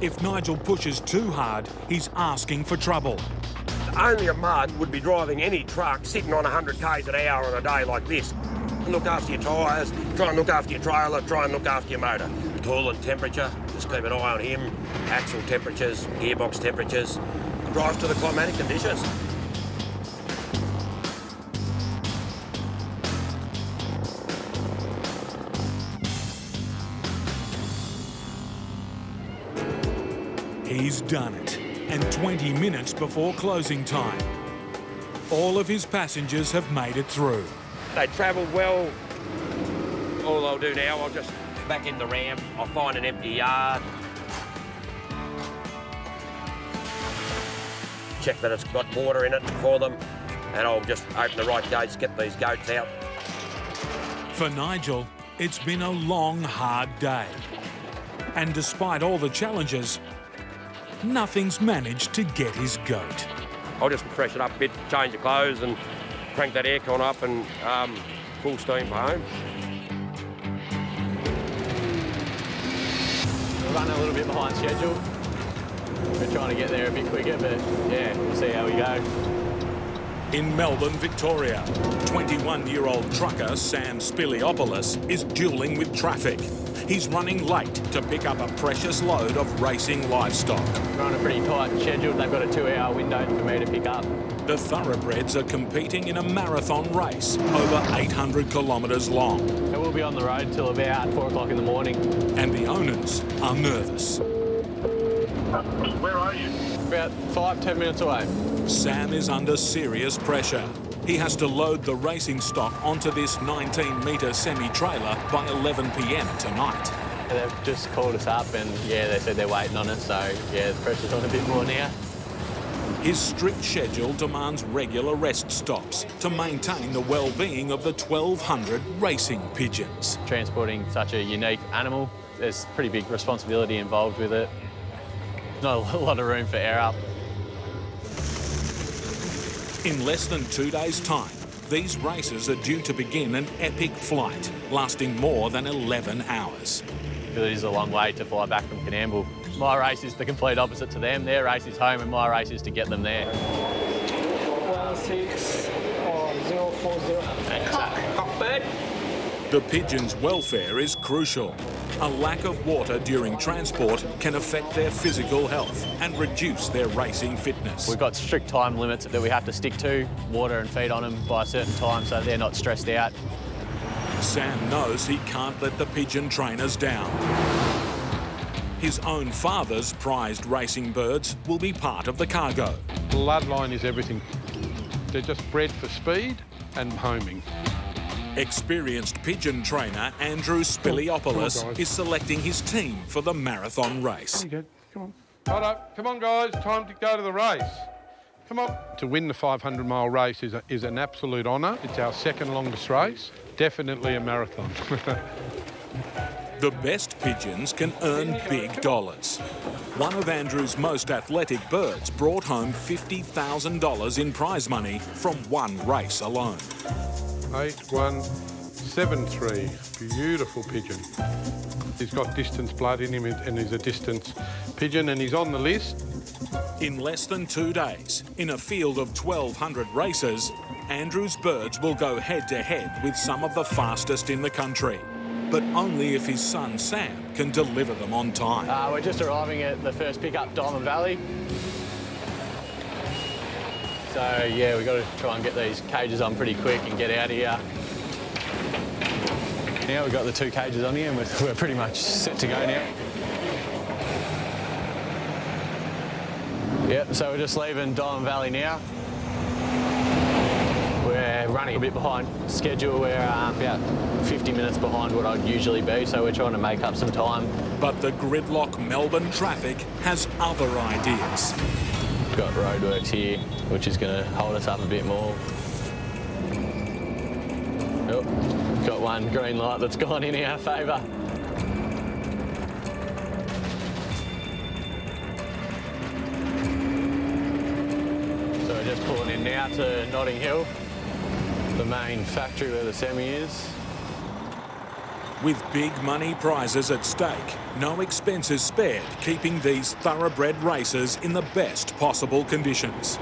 If Nigel pushes too hard, he's asking for trouble. Only a mud would be driving any truck sitting on 100 k's an hour on a day like this. Look after your tyres, try and look after your trailer, try and look after your motor. Coolant temperature, just keep an eye on him. Axle temperatures, gearbox temperatures. Drive to the climatic conditions. He's done it, and 20 minutes before closing time. All of his passengers have made it through. They travelled well. All I'll do now, I'll just back in the ramp, I'll find an empty yard. Check that it's got water in it for them, and I'll just open the right gates, get these goats out. For Nigel, it's been a long, hard day. And despite all the challenges, nothing's managed to get his goat. I'll just freshen up a bit, change the clothes and crank that aircon up and full steam for home. We're running a little bit behind schedule. We're trying to get there a bit quicker, but yeah, we'll see how we go. In Melbourne, Victoria, 21-year-old trucker Sam Spiliopoulos is duelling with traffic. He's running late to pick up a precious load of racing livestock. We're on a pretty tight schedule. They've got a 2-hour window for me to pick up. The thoroughbreds are competing in a marathon race over 800 kilometres long. And we'll be on the road till about 4 o'clock in the morning. And the owners are nervous. Where are you? About 5-10 minutes away. Sam is under serious pressure. He has to load the racing stock onto this 19-metre semi-trailer by 11 p.m. tonight. They've just called us up and, yeah, they said they're waiting on us, so, yeah, the pressure's on a bit more now. His strict schedule demands regular rest stops to maintain the well-being of the 1,200 racing pigeons. Transporting such a unique animal, there's pretty big responsibility involved with it. Not a lot of room for error. In less than 2 days' time, these races are due to begin an epic flight lasting more than 11 hours. It is a long way to fly back from Canamble. My race is the complete opposite to them. Their race is home and my race is to get them there. 1604040. The pigeons' welfare is crucial. A lack of water during transport can affect their physical health and reduce their racing fitness. We've got strict time limits that we have to stick to, water and feed on them by a certain time so they're not stressed out. Sam knows he can't let the pigeon trainers down. His own father's prized racing birds will be part of the cargo. Bloodline is everything. They're just bred for speed and homing. Experienced pigeon trainer Andrew Spiliopoulos is selecting his team for the marathon race. Come on. Right, come on, guys. Time to go to the race. Come on. To win the 500-mile race is an absolute honour. It's our second longest race. Definitely a marathon. The best pigeons can earn big dollars. One of Andrew's most athletic birds brought home $50,000 in prize money from one race alone. 8173. Beautiful pigeon. He's got distance blood in him and he's a distance pigeon and he's on the list. In less than 2 days, in a field of 1,200 racers, Andrew's birds will go head-to-head with some of the fastest in the country. But only if his son Sam can deliver them on time. We're just arriving at the first pickup, Diamond Valley. So, yeah, we've got to try and get these cages on pretty quick and get out of here. Now we've got the 2 cages on here and we're pretty much set to go now. Yep, so we're just leaving Diamond Valley now. We're running a bit behind schedule. We're about 50 minutes behind what I'd usually be, so we're trying to make up some time. But the gridlock Melbourne traffic has other ideas. We've got roadworks here, which is going to hold us up a bit more. Oh, got one green light that's gone in our favour. So we're just pulling in now to Notting Hill, the main factory where the semi is. With big money prizes at stake, no expenses spared keeping these thoroughbred racers in the best possible conditions.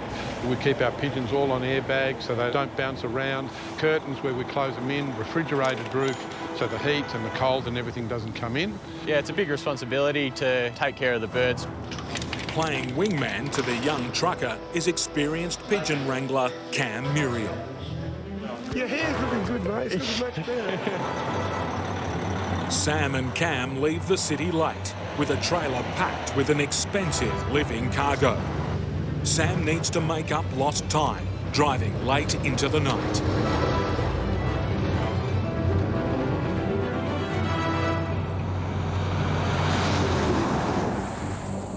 We keep our pigeons all on airbags so they don't bounce around, curtains where we close them in, refrigerated roof so the heat and the cold and everything doesn't come in. Yeah, it's a big responsibility to take care of the birds. Playing wingman to the young trucker is experienced pigeon wrangler Cam Muriel. Your hair's looking good, mate. It's looking much better. Sam and Cam leave the city late with a trailer packed with an expensive living cargo. Sam needs to make up lost time, driving late into the night.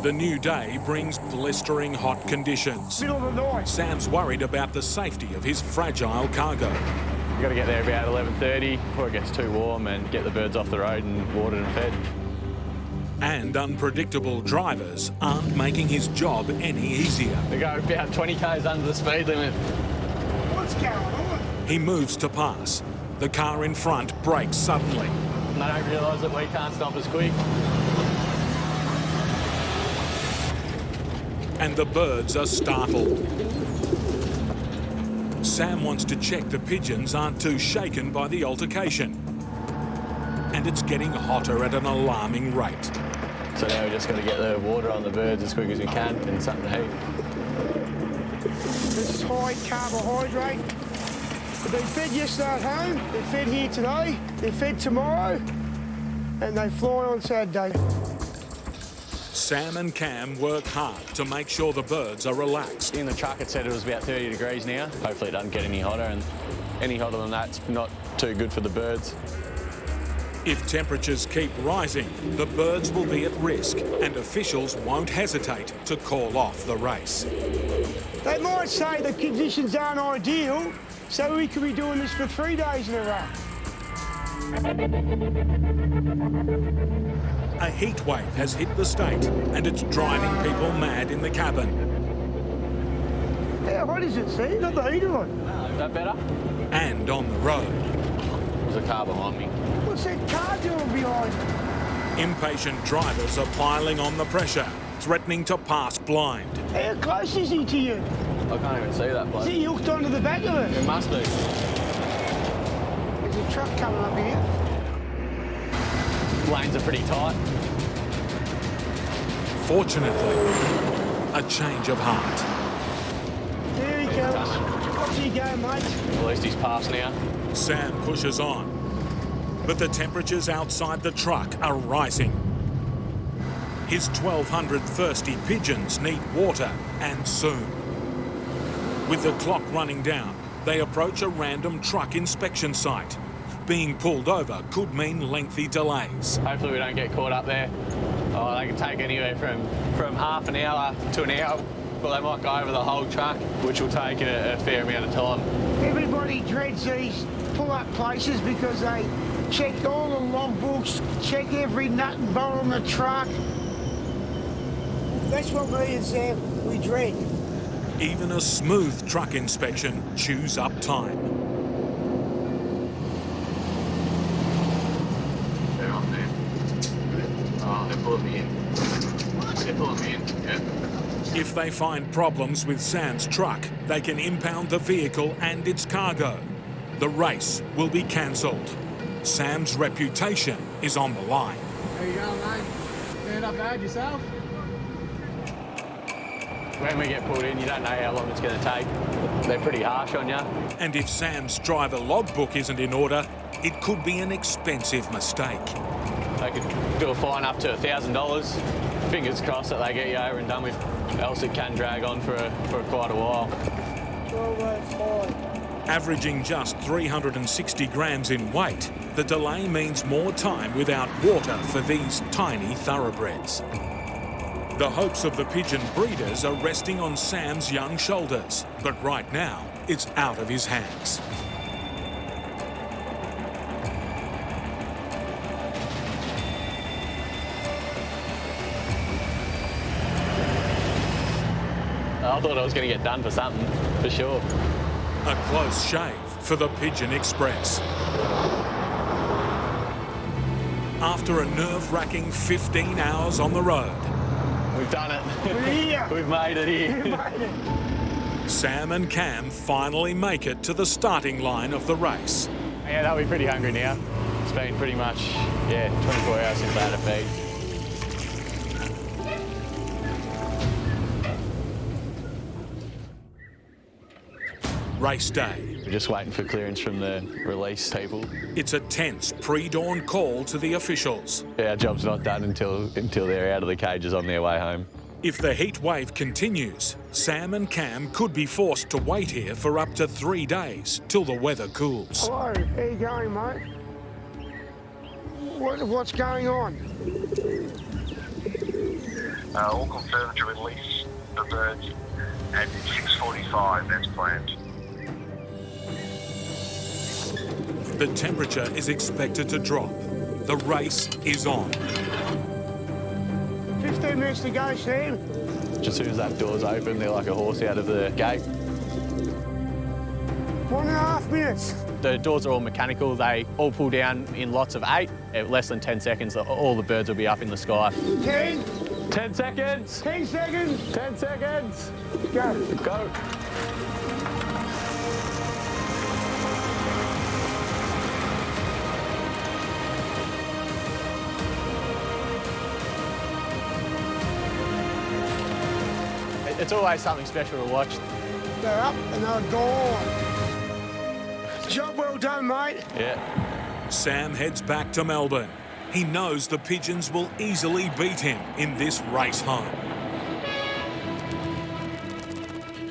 The new day brings blistering hot conditions. Middle of the night. Sam's worried about the safety of his fragile cargo. We've got to get there about 11:30 before it gets too warm and get the birds off the road and watered and fed. And unpredictable drivers aren't making his job any easier. They go about 20 k's under the speed limit. What's going on? He moves to pass. The car in front brakes suddenly. And they don't realise that we can't stop as quick. And the birds are startled. Sam wants to check the pigeons aren't too shaken by the altercation. And it's getting hotter at an alarming rate. So now we've just got to get the water on the birds as quick as we can and something to eat. This is high carbohydrate. They've been fed yesterday at home, they're fed here today, they're fed tomorrow, and they fly on Saturday. Sam and Cam work hard to make sure the birds are relaxed. In the truck it said it was about 30 degrees now. Hopefully it doesn't get any hotter, and any hotter than that's not too good for the birds. If temperatures keep rising, the birds will be at risk and officials won't hesitate to call off the race. They might say the conditions aren't ideal, so we could be doing this for 3 days in a row. A heat wave has hit the state and it's driving people mad in the cabin. How hot is it, Steve? Got the heater on. Is that better? And on the road. There's a car behind me. What's that car doing behind you? Impatient drivers are piling on the pressure, threatening to pass blind. How close is he to you? I can't even see that bloke. Is he hooked onto the back of it? It must be. There's a truck coming up here. Lanes are pretty tight. Fortunately, a change of heart. There he goes. Off you go, mate. At least he's passed now. Sam pushes on, but the temperatures outside the truck are rising. His 1,200 thirsty pigeons need water, and soon. With the clock running down, they approach a random truck inspection site. Being pulled over could mean lengthy delays. Hopefully we don't get caught up there. Oh, they can take anywhere from half an hour to an hour. Well, they might go over the whole truck, which will take a fair amount of time. Everybody dreads these pull-up places because they check all the logbooks, check every nut and bolt on the truck. That's what me and Sam, we dread. Even a smooth truck inspection chews up time. They're on there. Oh, they're pulling me in. They're pulling me in, yeah. If they find problems with Sam's truck, they can impound the vehicle and its cargo. The race will be cancelled. Sam's reputation is on the line. How you going, mate? Yeah, not bad, yourself? When we get pulled in, you don't know how long it's going to take. They're pretty harsh on you. And if Sam's driver logbook isn't in order, it could be an expensive mistake. They could do a fine up to $1,000. Fingers crossed that they get you over and done with. Else it can drag on for quite a while. Averaging just 360 grams in weight, the delay means more time without water for these tiny thoroughbreds. The hopes of the pigeon breeders are resting on Sam's young shoulders, but right now, it's out of his hands. I thought I was going to get done for something, for sure. A close shave for the Pigeon Express. After a nerve-wracking 15 hours on the road, we've done it. We're here. We've made it here. We made it. Sam and Cam finally make it to the starting line of the race. Yeah, they'll be pretty hungry now. It's been pretty much, 24 hours since they had a feed. Race day. We're just waiting for clearance from the release people. It's a tense pre-dawn call to the officials. Yeah, our job's not done until they're out of the cages on their way home. If the heat wave continues, Sam and Cam could be forced to wait here for up to 3 days till the weather cools. Hello, how you going, mate? What's going on? All confirmed to release the birds at 6:45 as planned. The temperature is expected to drop. The race is on. 15 minutes to go, Sam. Just as soon as that door's open, they're like a horse out of the gate. 1.5 minutes. The doors are all mechanical. They all pull down in lots of 8. In less than 10 seconds, all the birds will be up in the sky. 10. 10 seconds. 10 seconds. 10 seconds. Go. Go. It's always something special to watch. They're up and they're gone. Job well done, mate. Yeah. Sam heads back to Melbourne. He knows the pigeons will easily beat him in this race home.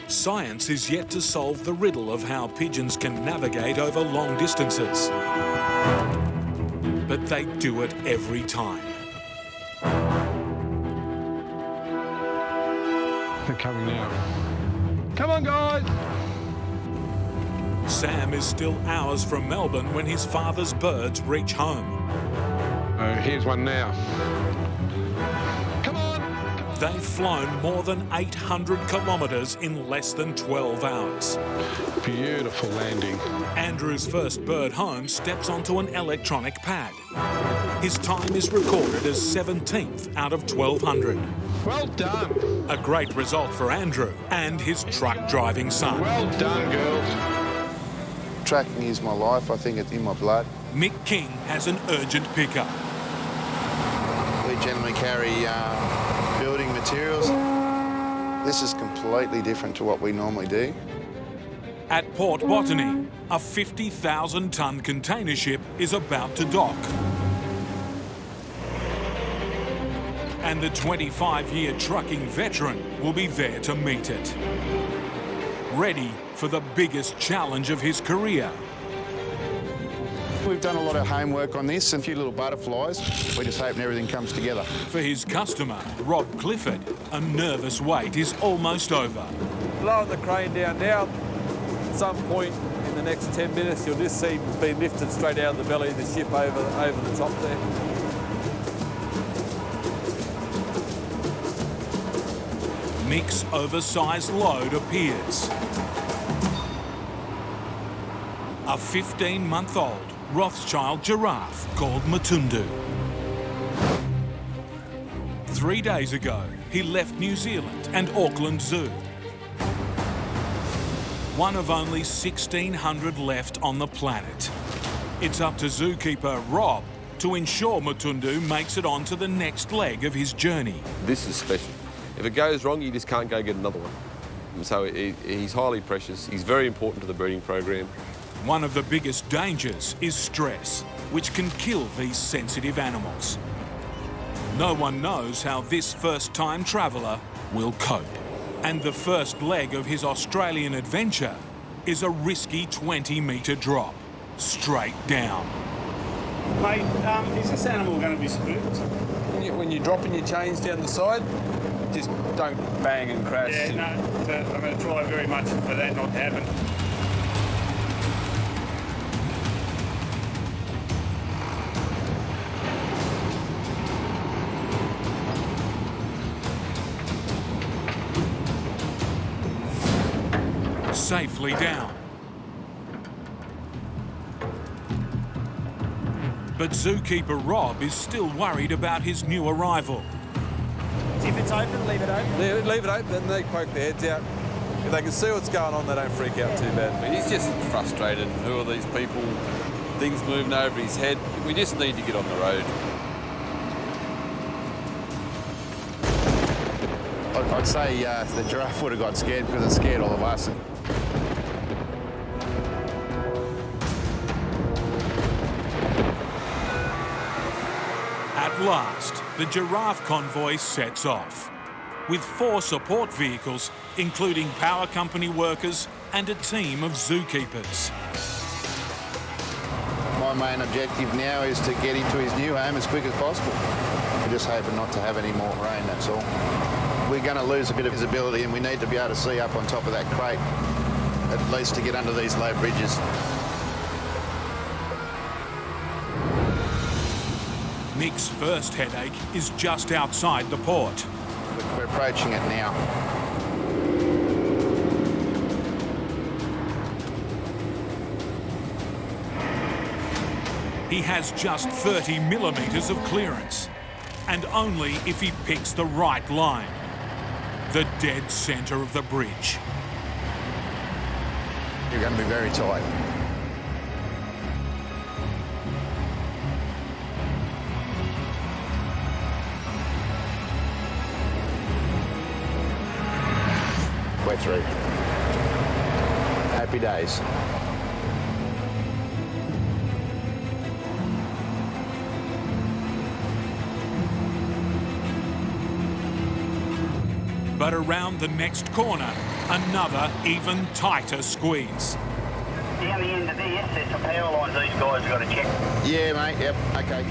Science is yet to solve the riddle of how pigeons can navigate over long distances. But they do it every time. They're coming now. Come on, guys! Sam is still hours from Melbourne when his father's birds reach home. Here's one now. They've flown more than 800 kilometres in less than 12 hours. Beautiful landing. Andrew's first bird home steps onto an electronic pad. His time is recorded as 17th out of 1,200. Well done. A great result for Andrew and his truck driving son. Well done, girls. Tracking is my life. I think it's in my blood. Mick King has an urgent pickup. We generally carry building materials. This is completely different to what we normally do. At Port Botany, a 50,000-tonne container ship is about to dock. And the 25-year trucking veteran will be there to meet it. Ready for the biggest challenge of his career. We've done a lot of homework on this, and a few little butterflies. We're just hoping everything comes together. For his customer, Rob Clifford, a nervous wait is almost over. Blowing the crane down now. At some point in the next 10 minutes, you'll just see it being lifted straight out of the belly of the ship over the top there. Mick's oversized load appears. A 15-month-old Rothschild giraffe called Matundu. 3 days ago, he left New Zealand and Auckland Zoo. One of only 1,600 left on the planet. It's up to zookeeper Rob to ensure Matundu makes it on to the next leg of his journey. This is special. If it goes wrong, you just can't go get another one. So he's highly precious. He's very important to the breeding program. One of the biggest dangers is stress, which can kill these sensitive animals. No one knows how this first-time traveller will cope. And the first leg of his Australian adventure is a risky 20-metre drop, straight down. Mate, is this animal going to be spooked? When you're dropping your chains down the side, just don't bang and crash. Yeah, no, I'm going to try very much for that not to happen. Safely down. But zookeeper Rob is still worried about his new arrival. If it's open, leave it open. Leave it open, then they poke their heads out. If they can see what's going on, they don't freak out too bad. But he's just frustrated. Who are these people? Things moving over his head. We just need to get on the road. I'd say the giraffe would have got scared because it scared all of us. At last, the giraffe convoy sets off, with 4 support vehicles, including power company workers and a team of zookeepers. My main objective now is to get into his new home as quick as possible. We're just hoping not to have any more rain, that's all. We're going to lose a bit of visibility, and we need to be able to see up on top of that crate, at least to get under these low bridges. Mick's first headache is just outside the port. We're approaching it now. He has just 30 millimetres of clearance, and only if he picks the right line. The dead centre of the bridge. You're going to be very tight. We're through. happy days. But around the next corner, another even tighter squeeze. Down the end of this, there's some power lines these guys have got to check. Yeah, mate, yep, okay.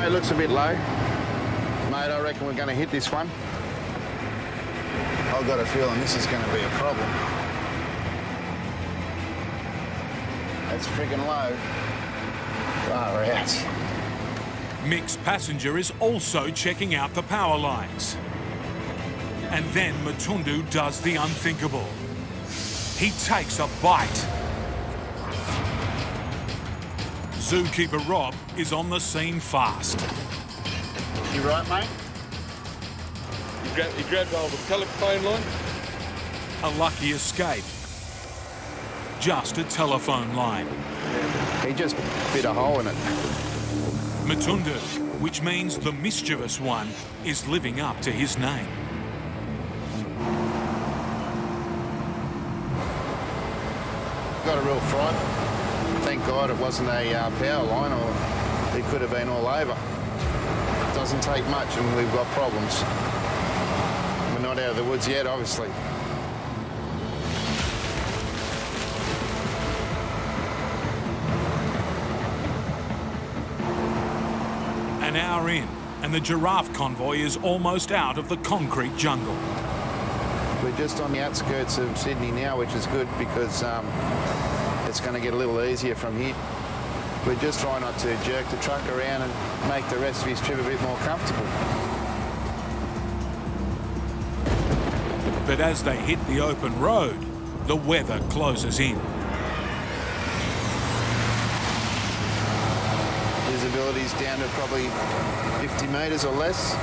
It looks a bit low. Mate, I reckon we're going to hit this one. I've got a feeling this is going to be a problem. That's freaking low. Far out. Mick's passenger is also checking out the power lines. And then Matundu does the unthinkable. He takes a bite. Zookeeper Rob is on the scene fast. You right, mate? He grabbed hold of the telephone line. A lucky escape. Just a telephone line. He just bit a hole in it. Matundu, which means the mischievous one, is living up to his name. Got a real fright. Thank God it wasn't a power line, or it could have been all over. It doesn't take much and we've got problems. We're not out of the woods yet, obviously. An hour in, and the giraffe convoy is almost out of the concrete jungle. We're just on the outskirts of Sydney now, which is good because it's going to get a little easier from here. We're just trying not to jerk the truck around and make the rest of his trip a bit more comfortable. But as they hit the open road, the weather closes in. Visibility's down to probably 50 metres or less.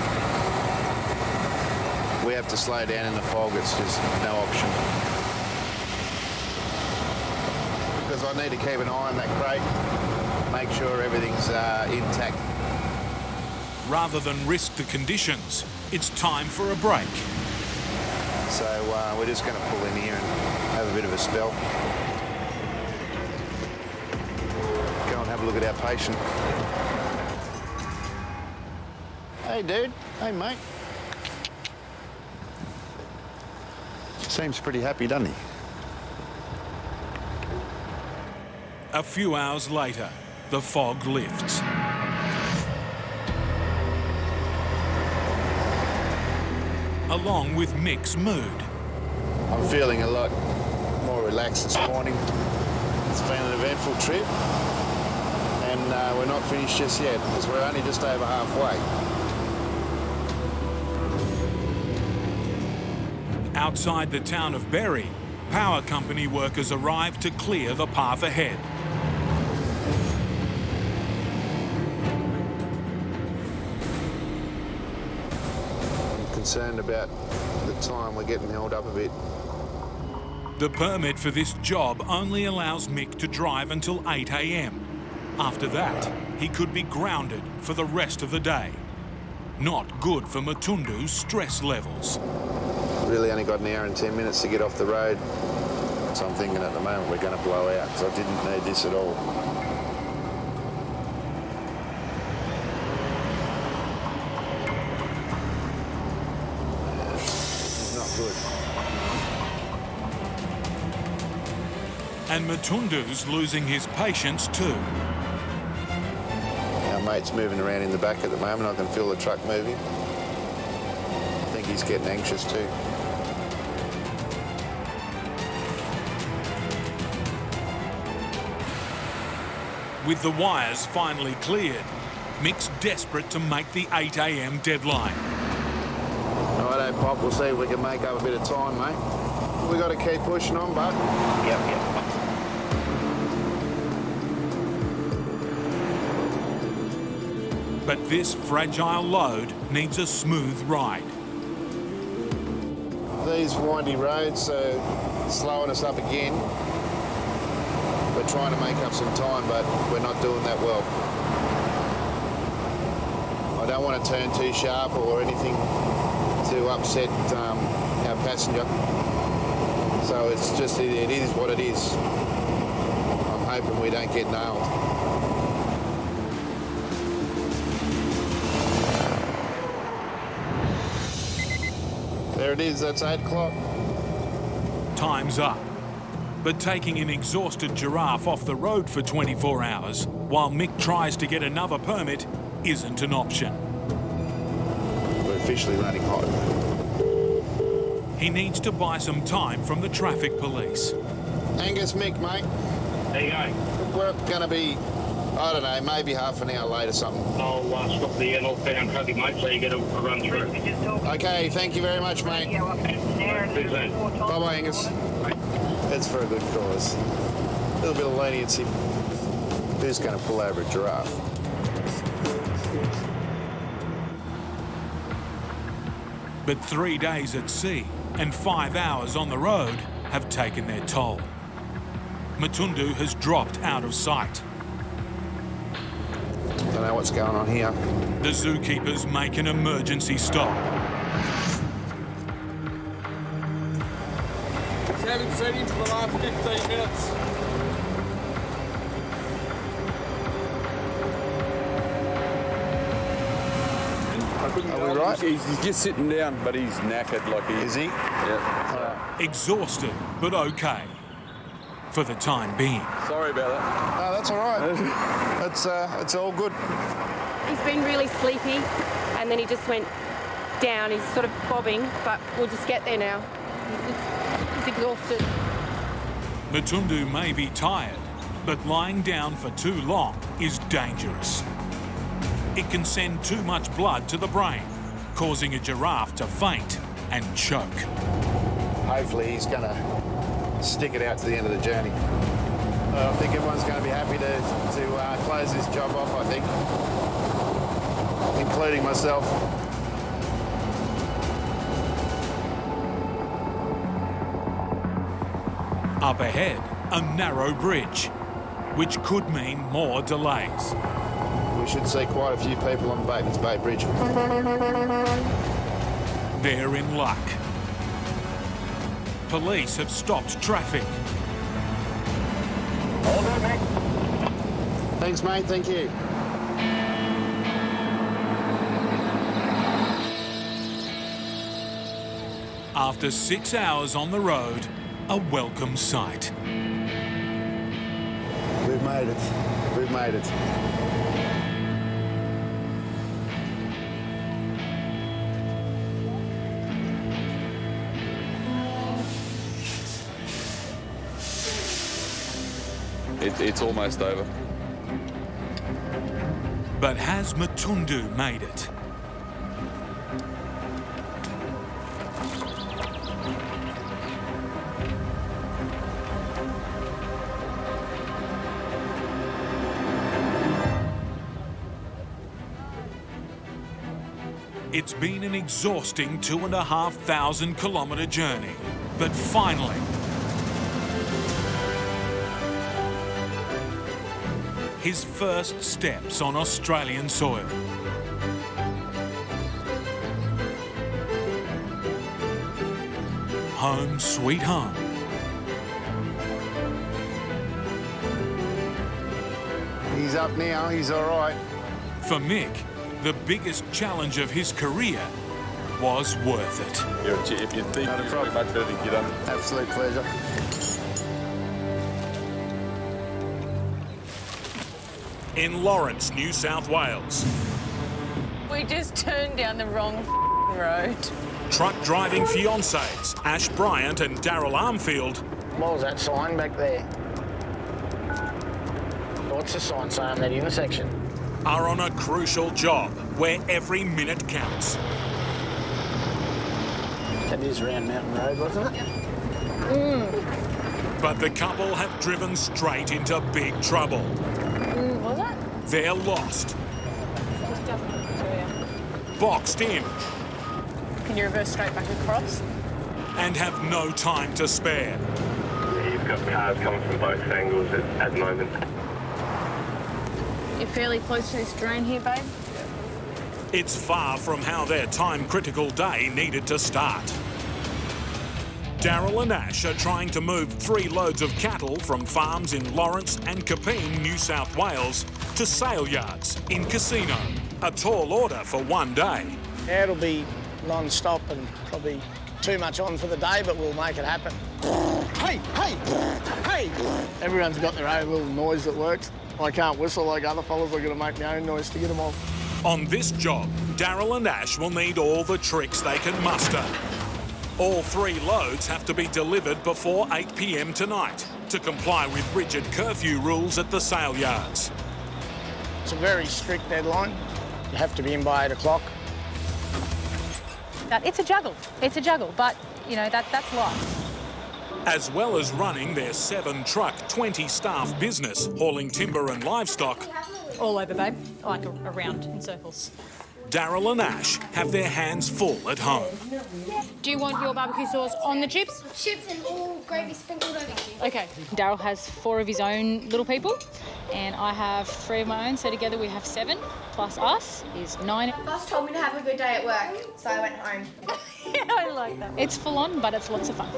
We have to slow down in the fog, it's just no option. Because I need to keep an eye on that crate, make sure everything's intact. Rather than risk the conditions, it's time for a break. So we're just going to pull in here and have a bit of a spell. Go and have a look at our patient. Hey, dude. Hey, mate. Seems pretty happy, doesn't he? A few hours later, the fog lifts. Along with Mick's mood. I'm feeling a lot more relaxed this morning. It's been an eventful trip, and we're not finished just yet because we're only just over halfway. Outside the town of Berry, power company workers arrive to clear the path ahead. I'm concerned about the time we're getting held up a bit. The permit for this job only allows Mick to drive until 8 a.m. After that, he could be grounded for the rest of the day. Not good for Matundu's stress levels. Really only got an hour and 10 minutes to get off the road. So I'm thinking at the moment we're going to blow out because I didn't need this at all. It's not good. And Matundu's losing his patience too. Our mate's moving around in the back at the moment. I can feel the truck moving. I think he's getting anxious too. With the wires finally cleared, Mick's desperate to make the 8 a.m. deadline. Righto, Pop, we'll see if we can make up a bit of time, mate. We got to keep pushing on, bud. Yep. But this fragile load needs a smooth ride. These windy roads are slowing us up again. We're trying to make up some time, but we're not doing that well. I don't want to turn too sharp or anything to upset our passenger. So it's just, it is what it is. I'm hoping we don't get nailed. There it is, that's 8 o'clock. Time's up. But taking an exhausted giraffe off the road for 24 hours while Mick tries to get another permit isn't an option. We're officially running hot. He needs to buy some time from the traffic police. Angus, Mick, mate. There you go. We're going to be, I don't know, maybe half an hour late or something. I'll stop the northbound traffic, mate, so you get a run through. Okay, thank you very much, mate. Bye-bye, Angus. It's for a good cause. A little bit of leniency. Who's going to pull over a giraffe? But 3 days at sea and 5 hours on the road have taken their toll. Matundu has dropped out of sight. Don't know what's going on here. The zookeepers make an emergency stop. Haven't seen him for the last 15 minutes. Are we right? He's just sitting down, but he's knackered like he is. Is he? Yeah. Exhausted, but okay. For the time being. Sorry about that. No, that's all right. It's all good. He's been really sleepy, and then he just went down. He's sort of bobbing, but we'll just get there now. He's exhausted. Matundu may be tired, but lying down for too long is dangerous. It can send too much blood to the brain, causing a giraffe to faint and choke. Hopefully he's going to stick it out to the end of the journey. I think everyone's going to be happy to close this job off, I think, including myself. Up ahead, a narrow bridge, which could mean more delays. We should see quite a few people on Batemans Bay Bridge. They're in luck. Police have stopped traffic. All good, mate. Thanks, mate. Thank you. After 6 hours on the road, a welcome sight. We've made it. We've made it. It's almost over. But has Matundu made it? It's been an exhausting 2,500 kilometre journey, but finally, his first steps on Australian soil. Home sweet home. He's up now, he's all right. For Mick, the biggest challenge of his career was worth it. If you think you're much better to get on. Absolute pleasure. In Lawrence, New South Wales, We just turned down the wrong road. truck driving fiancés Ash Bryant and Daryl Armfield What was that sign back there? What's the sign saying on that intersection? are on a crucial job where every minute counts. That is Round Mountain Road, wasn't it? But the couple have driven straight into big trouble. Was it? They're lost, boxed in, Can you reverse straight back across? and have no time to spare. You've got cars coming from both angles at the moment. You're fairly close to this drain here, babe. It's far from how their time-critical day needed to start. Daryl and Ash are trying to move 3 loads of cattle from farms in Lawrence and Capeen, New South Wales, to sale yards in Casino. A tall order for one day. Yeah, it'll be non-stop and probably too much on for the day, but we'll make it happen. Hey, hey, hey! Everyone's got their own little noise that works. I can't whistle like other fellas. I've got to make my own noise to get them off. On this job, Daryl and Ash will need all the tricks they can muster. All 3 loads have to be delivered before 8 p.m. tonight to comply with rigid curfew rules at the sale yards. It's a very strict deadline. You have to be in by 8 o'clock. It's a juggle. It's a juggle, but, you know, that's life. As well as running their 7-truck, 20-staff business, hauling timber and livestock, All over, babe. Like around in circles. Daryl and Ash have their hands full at home. Do you want your barbecue sauce on the chips? Chips and all gravy sprinkled over you. Okay. Daryl has 4 of his own little people, and I have 3 of my own, so together we have 7, plus us is 9. Boss told me to have a good day at work, so I went home. Yeah, I like that. It's full on, but it's lots of fun.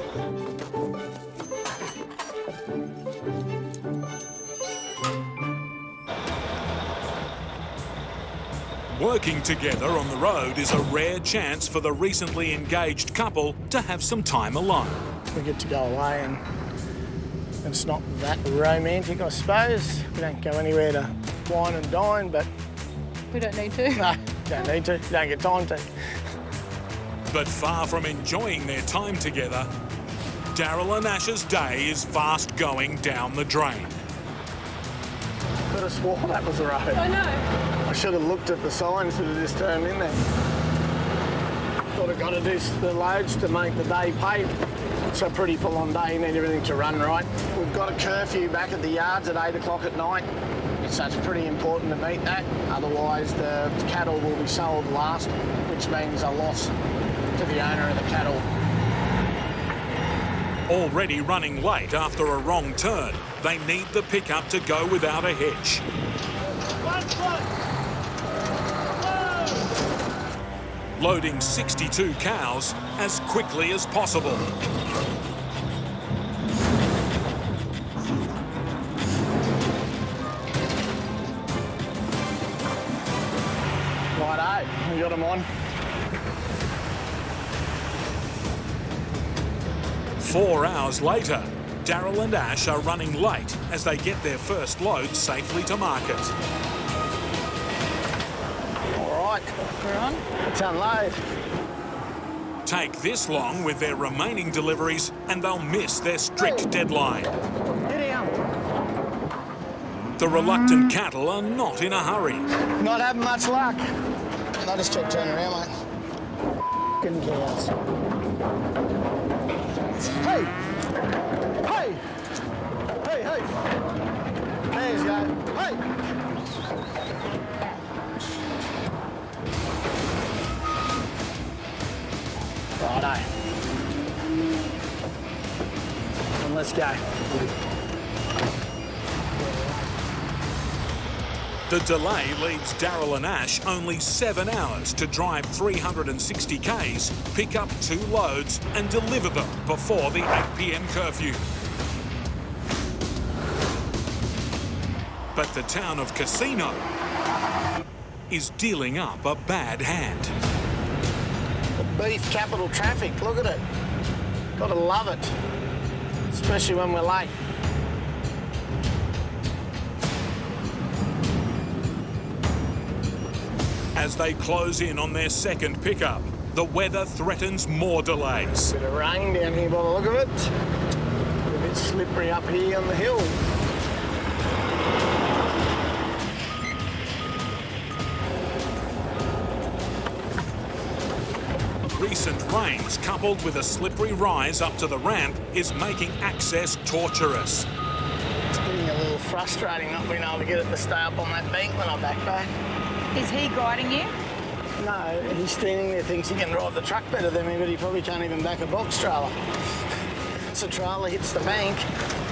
Working together on the road is a rare chance for the recently engaged couple to have some time alone. We get to go away and it's not that romantic, I suppose. We don't go anywhere to wine and dine, but... We don't need to. No, don't need to. Don't get time to. But far from enjoying their time together, Daryl and Ash's day is fast going down the drain. Could have sworn that was the road. I know. I should have looked at the signs that have just turned in there. Thought I've got to do the loads to make the day pay. It's a pretty full-on day, you need everything to run right. We've got a curfew back at the yards at 8 o'clock at night, so it's pretty important to meet that. Otherwise, the cattle will be sold last, which means a loss to the owner of the cattle. Already running late after a wrong turn, they need the pickup to go without a hitch. Loading 62 cows as quickly as possible. Righto, we got them on. 4 hours later, Daryl and Ash are running late as they get their first load safely to market. All right, we're on. Let's unload. Take this long with their remaining deliveries and they'll miss their strict deadline. Get down. The reluctant cattle are not in a hurry. Not having much luck. I'll just keep turning around, mate. F***ing cows. Hey! Hey! Hey, hey! There you go. Hey! Righto. And let's go. The delay leaves Daryl and Ash only 7 hours to drive 360 k's, pick up 2 loads and deliver them before the 8 p.m. curfew. But the town of Casino is dealing up a bad hand. The beef capital traffic, look at it. Gotta love it, especially when we're late. As they close in on their second pickup, the weather threatens more delays. Bit of rain down here by the look of it. A bit slippery up here on the hill. Recent rains, coupled with a slippery rise up to the ramp, is making access torturous. It's getting a little frustrating not being able to get it to stay up on that bank when I back. Is he guiding you? No, he's standing there, thinks he can drive the truck better than me, but he probably can't even back a box trailer. So the trailer hits the bank,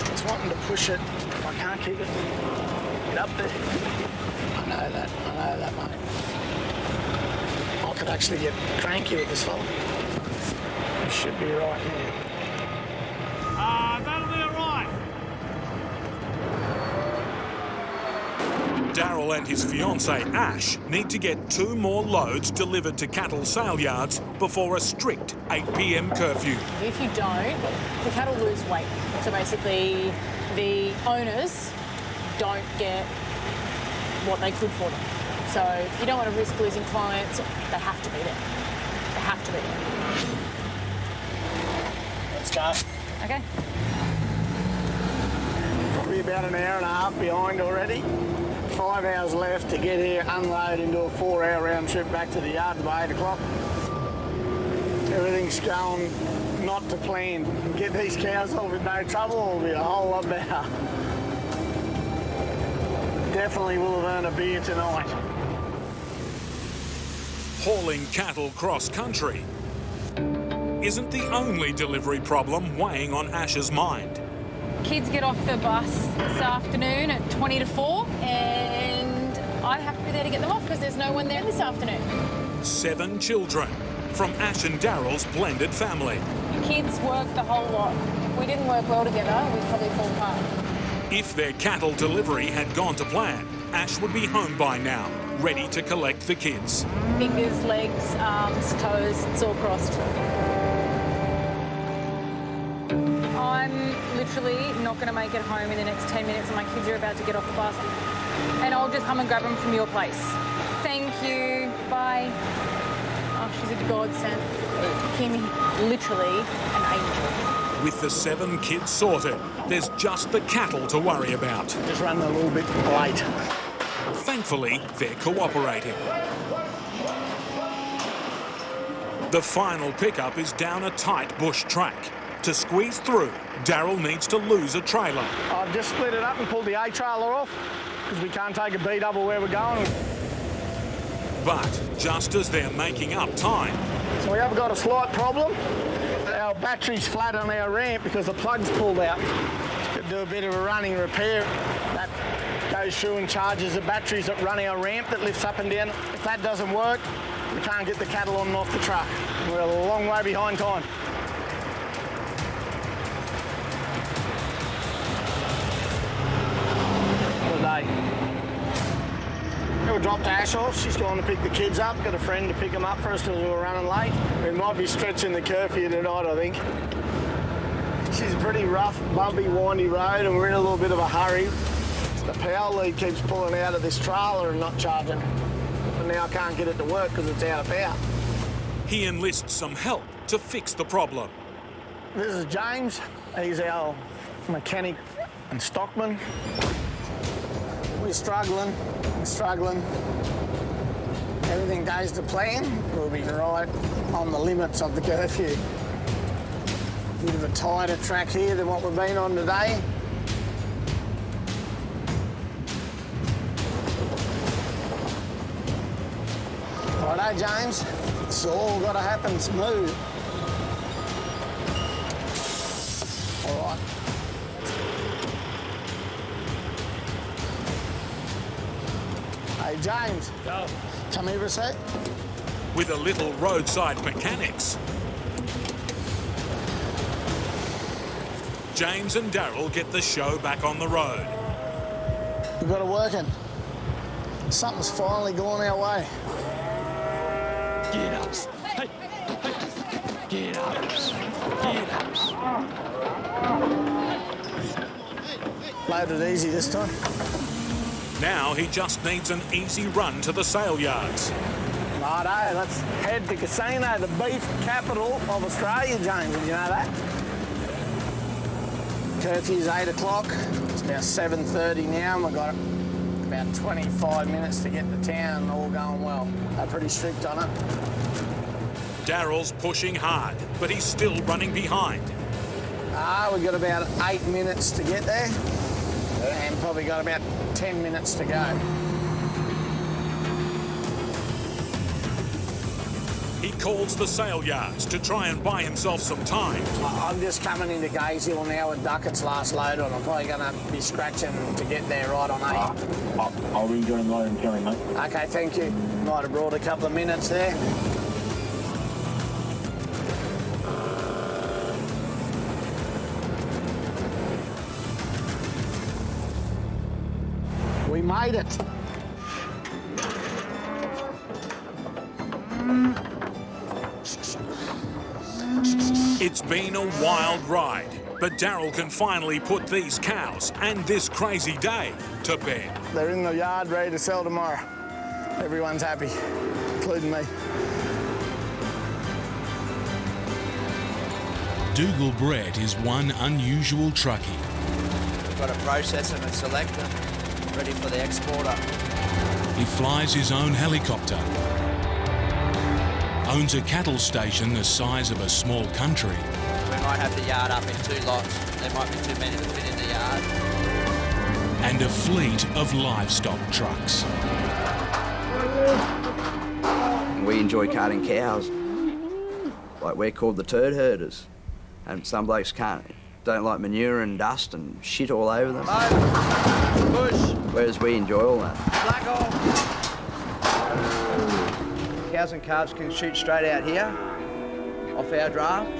it's wanting to push it. I can't keep it. Get up there. I know that, mate. could actually get cranky with this fella. It should be right here. That'll be all right. Daryl and his fiancée Ash need to get 2 more loads delivered to cattle sale yards before a strict 8 p.m. curfew. If you don't, the cattle lose weight. So basically, the owners don't get what they could for them. So you don't want to risk losing clients. They have to be there. They have to be there. Let's go. Okay. Probably about an hour and a half behind already. 5 hours left to get here, unload and do a 4-hour round trip back to the yard by 8 o'clock. Everything's going not to plan. Get these cows off with no trouble will be a whole lot better. Definitely will have earned a beer tonight. Hauling cattle cross-country isn't the only delivery problem weighing on Ash's mind. Kids get off the bus this afternoon at 20 to 4 and I have to be there to get them off because there's no one there this afternoon. 7 children from Ash and Daryl's blended family. The kids work the whole lot. If we didn't work well together, we'd probably fall apart. If their cattle delivery had gone to plan, Ash would be home by now, ready to collect the kids. Fingers, legs, arms, toes, it's all crossed. I'm literally not going to make it home in the next 10 minutes and my kids are about to get off the bus. And I'll just come and grab them from your place. Thank you. Bye. Oh, she's a godsend. Kim, literally an angel. With the 7 kids sorted, there's just the cattle to worry about. Just running a little bit late. Thankfully, they're cooperating. The final pickup is down a tight bush track. To squeeze through, Daryl needs to lose a trailer. I've just split it up and pulled the A trailer off because we can't take a B double where we're going. But just as they're making up time... So we have got a slight problem. Our battery's flat on our ramp because the plug's pulled out. Could do a bit of a running repair. That goes through and charges the batteries that run our ramp that lifts up and down. If that doesn't work, we can't get the cattle on and off the truck. We're a long way behind time. We'll drop Ash off. She's going to pick the kids up. Got a friend to pick them up for us because we were running late. We might be stretching the curfew tonight, I think. She's a pretty rough, bumpy, windy road and we're in a little bit of a hurry. The power lead keeps pulling out of this trailer and not charging. But now I can't get it to work because it's out of power. He enlists some help to fix the problem. This is James. He's our mechanic and stockman. We're struggling. Everything goes to plan. We'll be right on the limits of the curfew. Bit of a tighter track here than what we've been on today. Righto, James. It's all got to happen smooth. All right. Hey, James. Go. Come here a sec. With a little roadside mechanics, James and Daryl get the show back on the road. We've got it working. Something's finally gone our way. Get up. Hey. Get up. Get up. Loaded easy this time. Now he just needs an easy run to the sale yards. Righto, let's head to Casino, the beef capital of Australia, James. Did you know that? Curfew's 8 o'clock. It's about 7:30 now, and we've got about 25 minutes to get to town, all going well. They're pretty strict on it. Daryl's pushing hard, but he's still running behind. We've got about 8 minutes to get there, and probably got about 10 minutes to go. he calls the sale yards to try and buy himself some time. I'm just coming into Gaze Hill now with Duckett's last load on. I'm probably going to be scratching to get there right on 8. I'll rejoin the load and tell him, mate. Okay, thank you. Might have brought a couple of minutes there. We made it. It's been a wild ride, but Daryl can finally put these cows and this crazy day to bed. They're in the yard ready to sell tomorrow. Everyone's happy, including me. Dougal Brett is one unusual truckie. We've got to process them and select them, ready for the exporter. He flies his own helicopter, owns a cattle station the size of a small country. We might have the yard up in 2 lots. There might be too many to fit in the yard. And a fleet of livestock trucks. We enjoy carting cows. Like, we're called the turd herders. And some blokes don't like manure and dust and shit all over them. Push. Whereas we enjoy all that. Black off. Cows and calves can shoot straight out here, off our draft.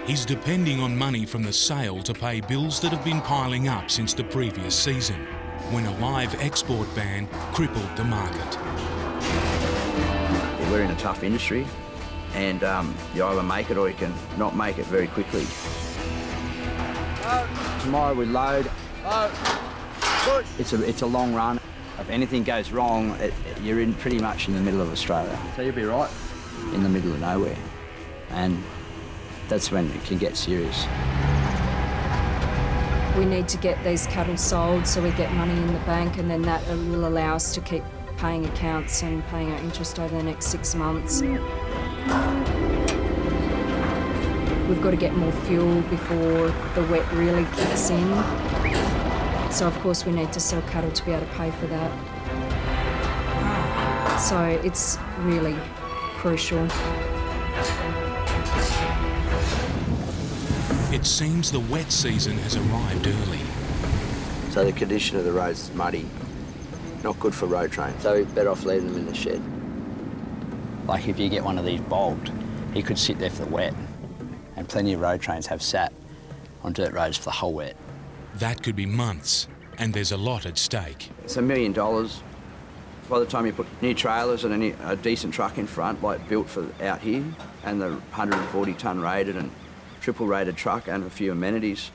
He's depending on money from the sale to pay bills that have been piling up since the previous season, when a live export ban crippled the market. We're in a tough industry, and you either make it or you can not make it very quickly. Tomorrow we load. It's a long run. If anything goes wrong, you're pretty much in the middle of Australia. So you'll be right in the middle of nowhere, and that's when it can get serious. We need to get these cattle sold so we get money in the bank, and then that will allow us to keep paying accounts and paying our interest over the next 6 months. We've got to get more fuel before the wet really kicks in. So of course we need to sell cattle to be able to pay for that. So it's really crucial. It seems the wet season has arrived early. So the condition of the roads is muddy, not good for road trains. So we're better off leaving them in the shed. Like if you get one of these bogged, he could sit there for the wet. And plenty of road trains have sat on dirt roads for the whole wet. That could be months, and there's a lot at stake. It's $1 million. By the time you put new trailers and a decent truck in front, like built for out here, and the 140-tonne rated and triple rated truck and a few amenities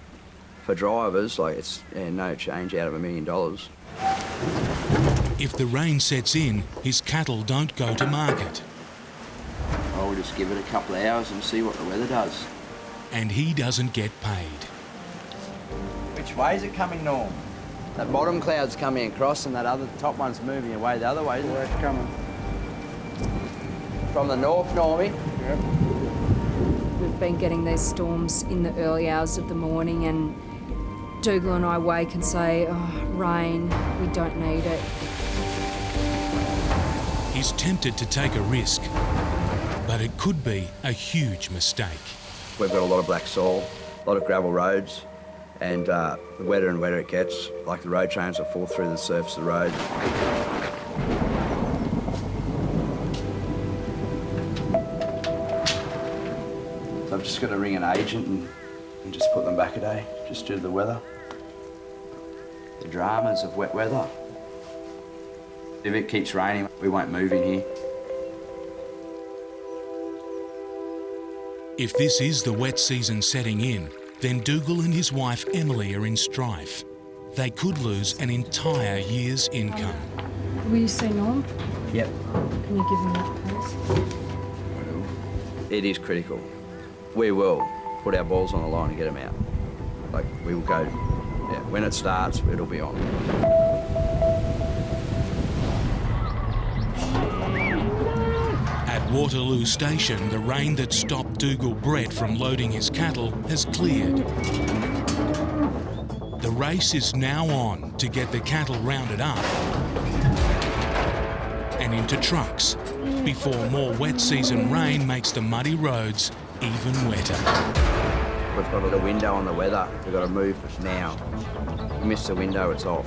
for drivers, like it's no change out of $1 million. If the rain sets in, his cattle don't go to market. I'll just give it a couple of hours and see what the weather does. And he doesn't get paid. Which way is it coming, Norm? That bottom cloud's coming across and that other top one's moving away the other way, isn't it? Where's it coming? From the north, Normie? Yep. We've been getting these storms in the early hours of the morning, and Dougal and I wake and say, oh, rain, we don't need it. He's tempted to take a risk, but it could be a huge mistake. We've got a lot of black soil, a lot of gravel roads, and the wetter and wetter it gets, like the road trains will fall through the surface of the road. So I've just got to ring an agent and just put them back a day, just due to the weather. The dramas of wet weather. If it keeps raining, we won't move in here. If this is the wet season setting in, then Dougal and his wife Emily are in strife. They could lose an entire year's income. Will you see Norm? Yep. Can you give him that, please? It is critical. We will put our balls on the line and get them out. Like, we will go, yeah, when it starts, it'll be on. At Waterloo Station, the rain that stopped Dougal Brett from loading his cattle has cleared. The race is now on to get the cattle rounded up and and into trucks before more wet season rain makes the muddy roads even wetter. We've got a window on the weather. We've got to move now. We miss the window, it's off.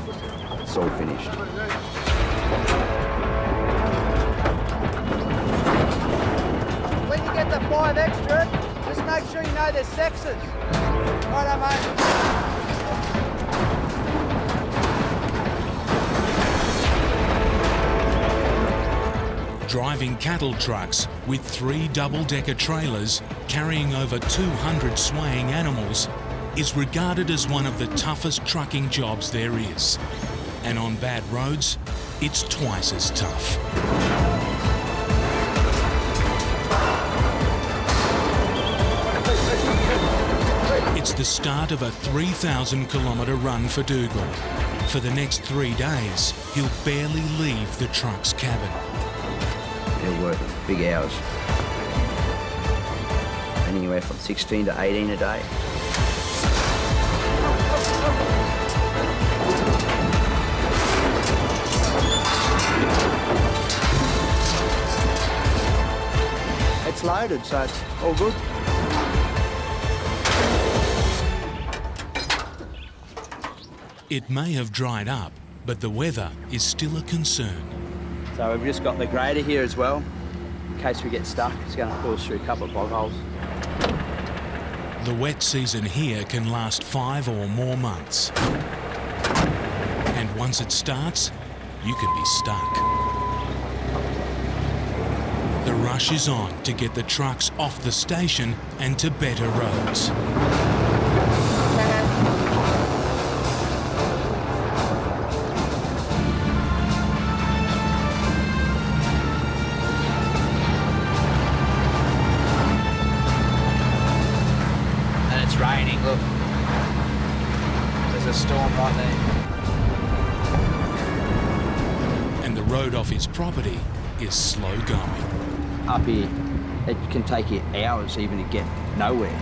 It's all finished. When you get the 5 extra, just make sure you know their sexes. Righto, mate. Driving cattle trucks with 3 double-decker trailers carrying over 200 swaying animals is regarded as one of the toughest trucking jobs there is. And on bad roads, it's twice as tough. It's the start of a 3,000-kilometre run for Dougal. For the next 3 days, he'll barely leave the truck's cabin. He'll work big hours. Anywhere from 16 to 18 a day. It's loaded, so it's all good. It may have dried up, but the weather is still a concern. So we've just got the grader here as well. In case we get stuck, it's going to pull us through a couple of bog holes. The wet season here can last 5 or more months. And once it starts, you can be stuck. The rush is on to get the trucks off the station and to better roads. Raining, look. There's a storm right there. And the road off his property is slow going. Up here, it can take you hours even to get nowhere.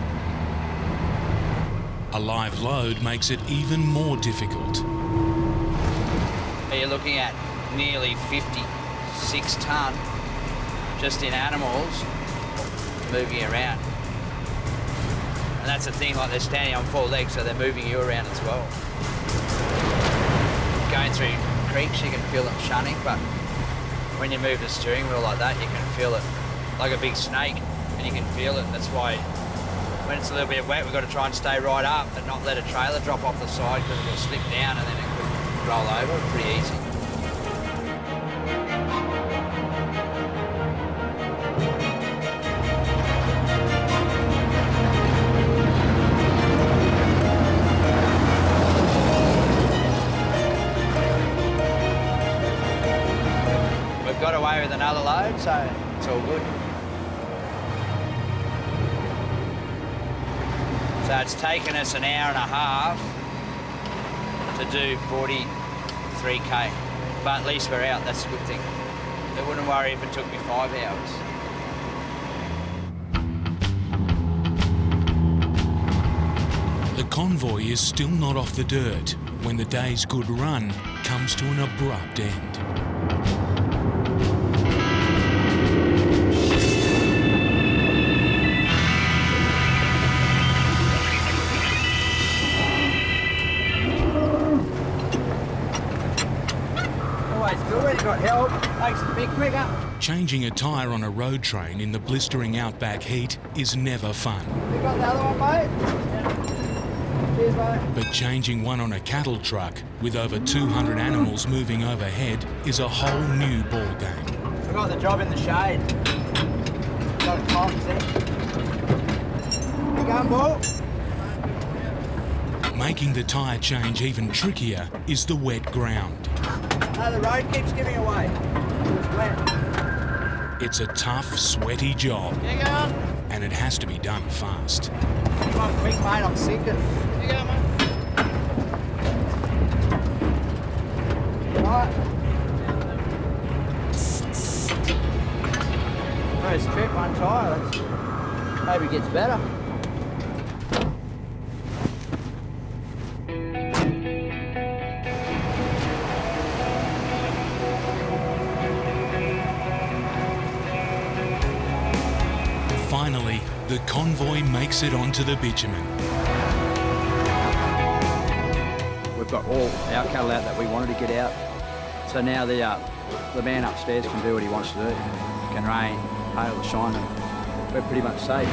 A live load makes it even more difficult. You're looking at nearly 56 tonne just in animals moving around. And that's the thing, like they're standing on 4 legs, so they're moving you around as well. Going through creeks, you can feel them shunning, but when you move the steering wheel like that, you can feel it like a big snake, and you can feel it. That's why when it's a little bit wet, we've got to try and stay right up and not let a trailer drop off the side because it'll slip down and then it could roll over pretty easy. Got away with another load, so it's all good. So it's taken us an hour and a half to do 43k, but at least we're out, that's a good thing. I wouldn't worry if it took me 5 hours. The convoy is still not off the dirt when the day's good run comes to an abrupt end. Got help, makes it a bit quicker. Changing a tyre on a road train in the blistering outback heat is never fun. You got the other one, mate? Yeah. Cheers, mate. But changing one on a cattle truck with over 200 animals moving overhead is a whole new ball game. I got the job in the shade. Got a top, see? You going, Bull? Making the tyre change even trickier is the wet ground. No, the road keeps giving away. It's wet. It's a tough, sweaty job. You going? And it has to be done fast. Come on, quick, mate, I'm sinking. You going, mate? Right. First trip, one tyre. Hope it gets better. the convoy makes it onto the bitumen. We've got all our cattle out that we wanted to get out. So now the man upstairs can do what he wants to do. It can rain, hail or shine, and we're pretty much safe.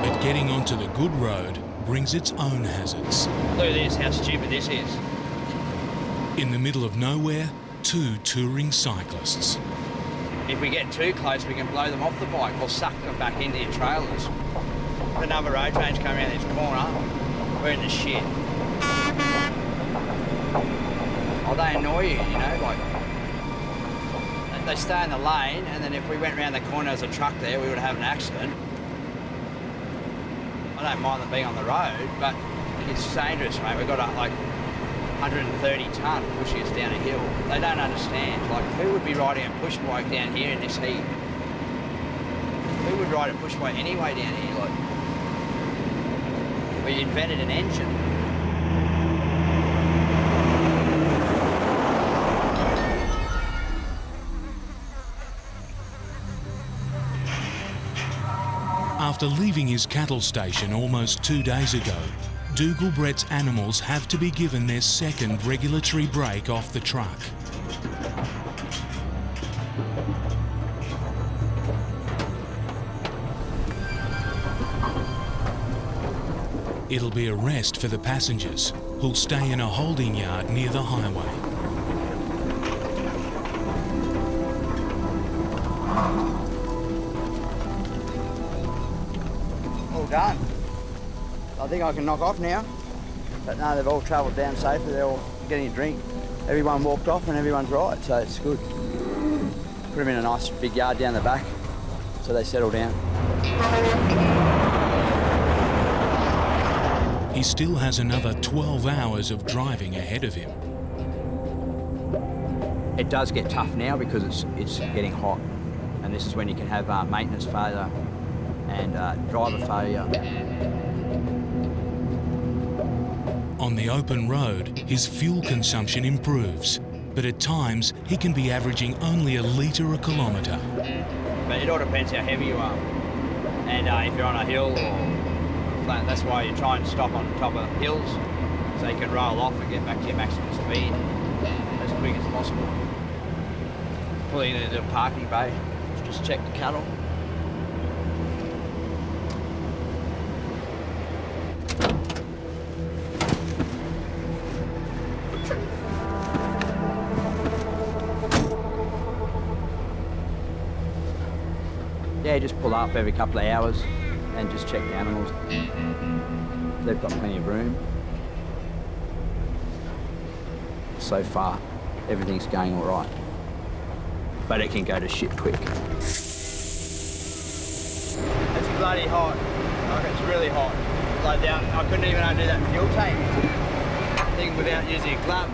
But getting onto the good road brings its own hazards. Look at this, how stupid this is. In the middle of nowhere, 2 touring cyclists. If we get too close, we can blow them off the bike or suck them back into your trailers. If another road train's come around this corner, we're in the shit. Oh, they annoy you, you know, like, they stay in the lane, and then if we went around the corner as a truck there, we would have an accident. I don't mind them being on the road, but it's dangerous, mate. We've got like 130 tonne pushing us down a hill. They don't understand. Like, who would be riding a push bike down here in this heat? Who would ride a push bike anyway down here? Like, we invented an engine. After leaving his cattle station almost 2 days ago, Dougal Brett's animals have to be given their second regulatory break off the truck. It'll be a rest for the passengers, who'll stay in a holding yard near the highway. All done. I think I can knock off now. But no, they've all travelled down safely. They're all getting a drink. Everyone walked off and everyone's right, so it's good. Put them in a nice big yard down the back, so they settle down. He still has another 12 hours of driving ahead of him. It does get tough now because it's getting hot, and this is when you can have maintenance failure and driver failure. On the open road, his fuel consumption improves, but at times he can be averaging only a litre a kilometre. But it all depends how heavy you are, and if you're on a hill or flat, that's why you try and stop on top of hills so you can roll off and get back to your maximum speed as quick as possible. Pulling into a parking bay, just check the cattle. Yeah, just pull up every couple of hours and just check the animals. They've got plenty of room. So far, everything's going all right. But it can go to shit quick. It's bloody hot. Like, it's really hot. Like down, I couldn't even undo that fuel tank thing without using a glove.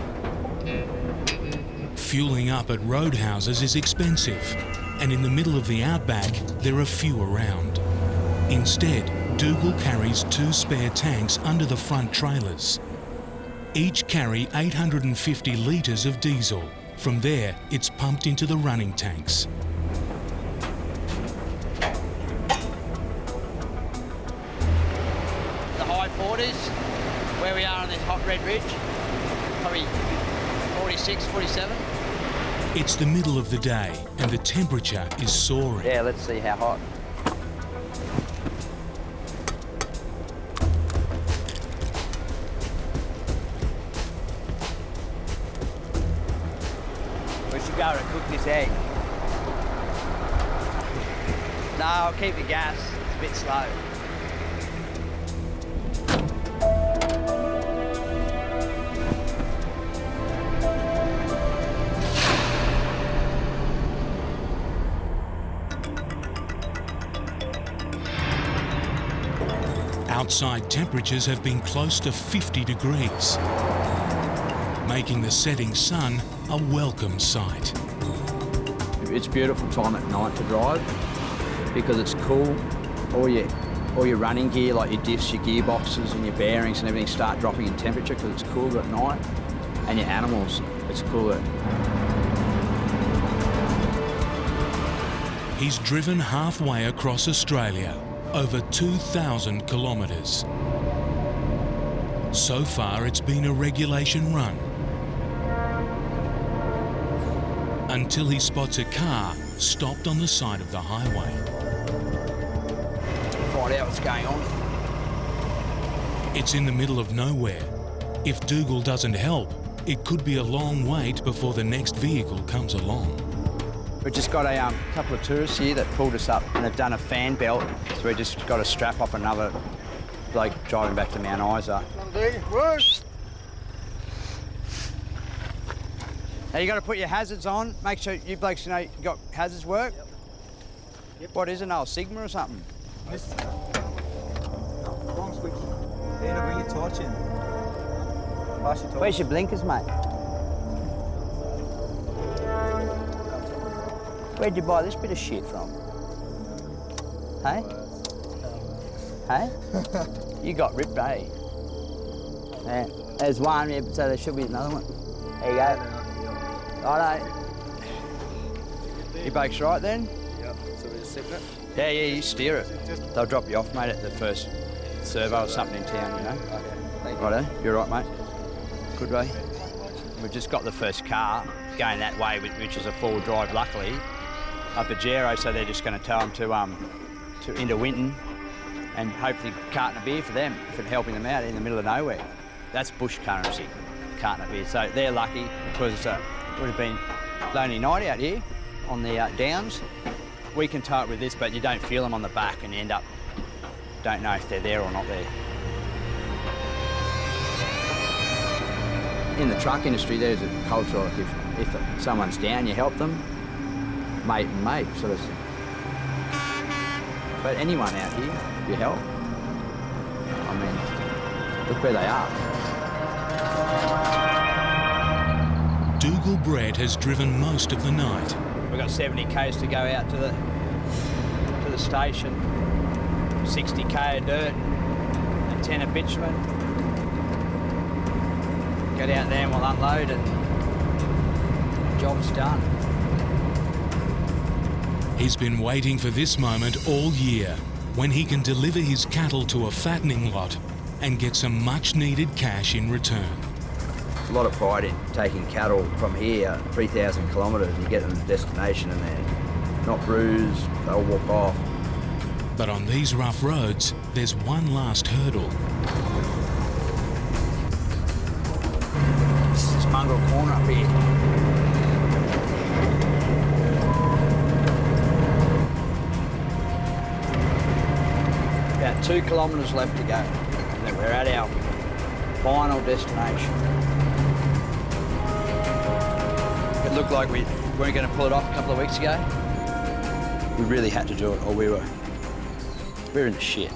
Fueling up at roadhouses is expensive, and in the middle of the outback, there are few around. Instead, Dougal carries 2 spare tanks under the front trailers. Each carry 850 litres of diesel. From there, it's pumped into the running tanks. The high 40s, where we are on this hot red ridge, probably 46, 47. It's the middle of the day and the temperature is soaring. Yeah, let's see how hot. We should go and cook this egg. No, I'll keep the gas. It's a bit slow. Outside temperatures have been close to 50 degrees, making the setting sun a welcome sight. It's a beautiful time at night to drive because it's cool. All your running gear, like your diffs, your gearboxes and your bearings and everything start dropping in temperature because it's cooler at night. And your animals, it's cooler. He's driven halfway across Australia, over 2,000 kilometres. So far, it's been a regulation run. Until he spots a car stopped on the side of the highway. Find out what's going on. It's in the middle of nowhere. If Dougal doesn't help, it could be a long wait before the next vehicle comes along. We've just got a couple of tourists here that pulled us up and have done a fan belt, so we just got to strap up another bloke driving back to Mount Isa. Now you got to put your hazards on. Make sure you blokes know you got hazards work. Yep. What is it, an old Sigma or something? Wrong switch. Yeah, bring your torch in. Pass your torch. Where's your blinkers, mate? Where'd you buy this bit of shit from? Hey? Hey? You got ripped, eh? Yeah. There's one, yeah, so there should be another one. There you go. Righto. You blokes right then? Yep, so we just sit it? Yeah, you steer it. They'll drop you off, mate, at the first servo or something in town, you know? Okay. Righto, you're right, mate. Good way. We've just got the first car going that way, which is a four-wheel drive, luckily, up at Gero, so they're just going to tell them to into Winton and hopefully carton a beer for them, if it's helping them out in the middle of nowhere. That's bush currency, carton a beer. So they're lucky because it would have been lonely night out here on the downs. We can tow it with this, but you don't feel them on the back and you end up, don't know if they're there or not there. In the truck industry, there's a culture of if someone's down, you help them, mate and mate, sort of. But anyone out here, you help. I mean, look where they are. Dougal Brett has driven most of the night. We've got 70 k's to go out to the station, 60 k of dirt, and 10 of bitumen. Get out there and we'll unload and the job's done. He's been waiting for this moment all year, when he can deliver his cattle to a fattening lot and get some much-needed cash in return. There's a lot of pride in taking cattle from here, 3,000 kilometres, and getting them to destination and they're not bruised, they'll walk off. But on these rough roads, there's one last hurdle. This mongrel corner up here. About 2 kilometres left to go, and then we're at our final destination. It looked like we weren't going to pull it off a couple of weeks ago. We really had to do it, or we were in the shit.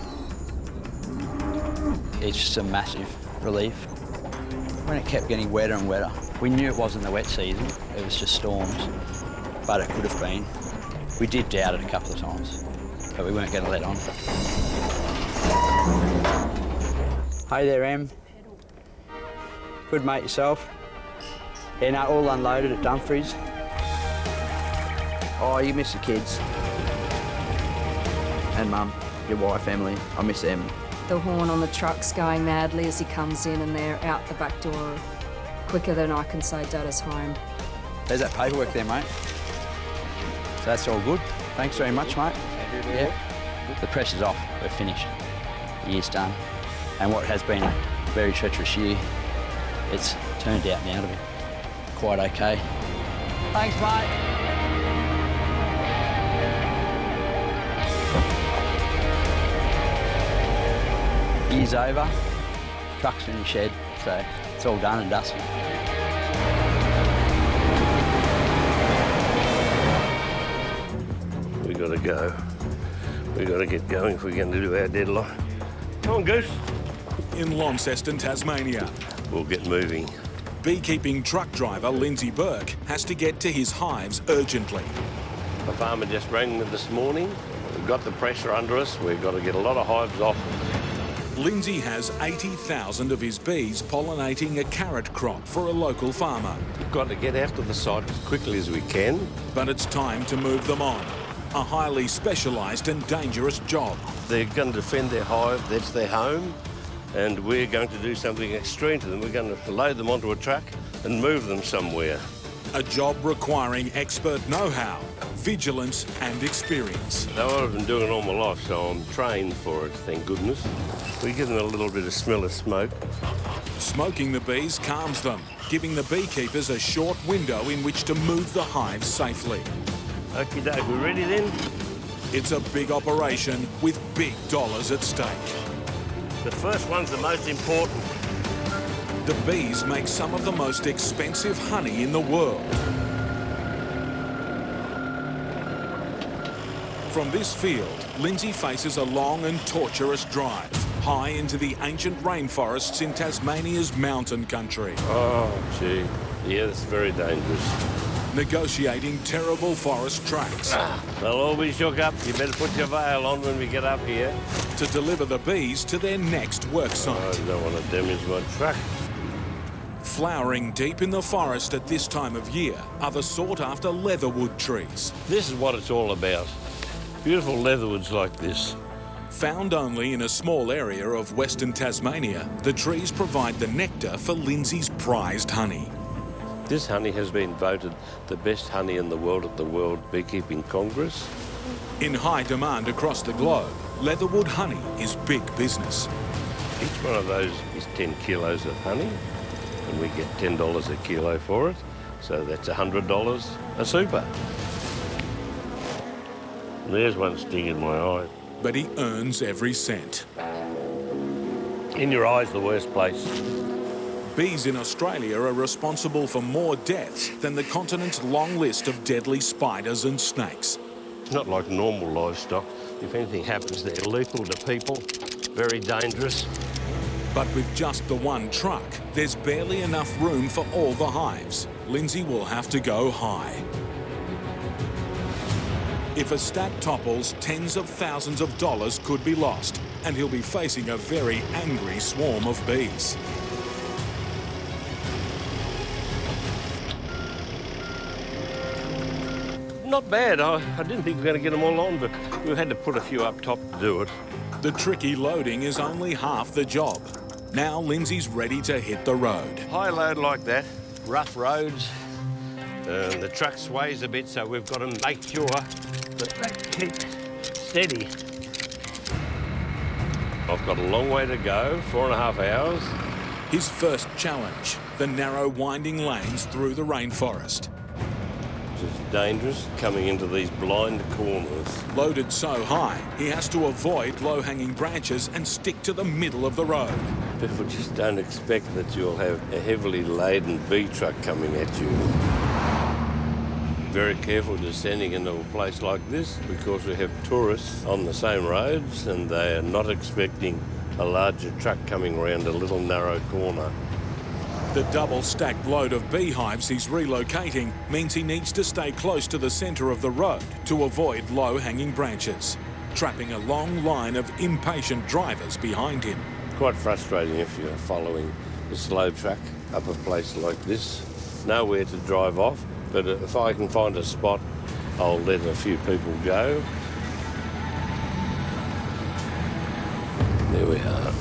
It's just a massive relief. When it kept getting wetter and wetter, we knew it wasn't the wet season, it was just storms, but it could have been. We did doubt it a couple of times, but we weren't going to let on. Hey there, Em. Good mate yourself. Yeah, no, all unloaded at Dumfries. Oh, you miss the kids. And Mum, your wife, Emily. I miss them. The horn on the truck's going madly as he comes in and they're out the back door quicker than I can say Dada's home. There's that paperwork there, mate. So that's all good. Thanks very much, mate. Yeah. The pressure's off. We're finished. The year's done. And what has been a very treacherous year, it's turned out now to be quite okay. Thanks, mate. Year's over, truck's in the shed, so it's all done and dusted. We gotta go. We gotta get going if we're going to do our deadline. Come on, Goose. In Launceston, Tasmania. We'll get moving. Beekeeping truck driver Lindsay Burke has to get to his hives urgently. The farmer just rang me this morning. We've got the pressure under us. We've got to get a lot of hives off. Lindsay has 80,000 of his bees pollinating a carrot crop for a local farmer. We've got to get out to the site as quickly as we can. But it's time to move them on. a highly specialised and dangerous job. They're going to defend their hive, that's their home, and we're going to do something extreme to them. We're going to load them onto a truck and move them somewhere. A job requiring expert know-how, vigilance and experience. Now, I've been doing it all my life, so I'm trained for it, thank goodness. We give them a little bit of smell of smoke. Smoking the bees calms them, giving the beekeepers a short window in which to move the hive safely. Okie doke, we ready then? It's a big operation with big dollars at stake. The first one's the most important. The bees make some of the most expensive honey in the world. From this field, Lindsay faces a long and torturous drive, high into the ancient rainforests in Tasmania's mountain country. Oh, gee. Yeah, it's very dangerous. Negotiating terrible forest tracks. They'll all be shook up. You better put your veil on when we get up here. To deliver the bees to their next work site. I don't want to damage my truck. Flowering deep in the forest at this time of year are the sought-after leatherwood trees. This is what it's all about. Beautiful leatherwoods like this. Found only in a small area of Western Tasmania, the trees provide the nectar for Lindsay's prized honey. This honey has been voted the best honey in the world at the World Beekeeping Congress. In high demand across the globe, leatherwood honey is big business. Each one of those is 10 kilos of honey, and we get $10 a kilo for it, so that's $100 a super. There's one sting in my eye. But he earns every cent. In your eye's the worst place. Bees in Australia are responsible for more deaths than the continent's long list of deadly spiders and snakes. It's not like normal livestock. If anything happens, they're lethal to people, very dangerous. But with just the one truck, there's barely enough room for all the hives. Lindsay will have to go high. If a stack topples, tens of thousands of dollars could be lost, and he'll be facing a very angry swarm of bees. Not bad. I didn't think we were going to get them all on, but we had to put a few up top to do it. The tricky loading is only half the job. Now Lindsay's ready to hit the road. High load like that, rough roads, the truck sways a bit, so we've got to make sure that they keep steady. I've got a long way to go, 4.5 hours. His first challenge, the narrow winding lanes through the rainforest. It's dangerous coming into these blind corners. Loaded so high, he has to avoid low-hanging branches and stick to the middle of the road. People just don't expect that you'll have a heavily laden bee truck coming at you. Very careful descending into a place like this because we have tourists on the same roads and they are not expecting a larger truck coming around a little narrow corner. The double-stacked load of beehives he's relocating means he needs to stay close to the centre of the road to avoid low-hanging branches, trapping a long line of impatient drivers behind him. Quite frustrating if you're following a slow truck up a place like this. Nowhere to drive off, but if I can find a spot, I'll let a few people go. There we are.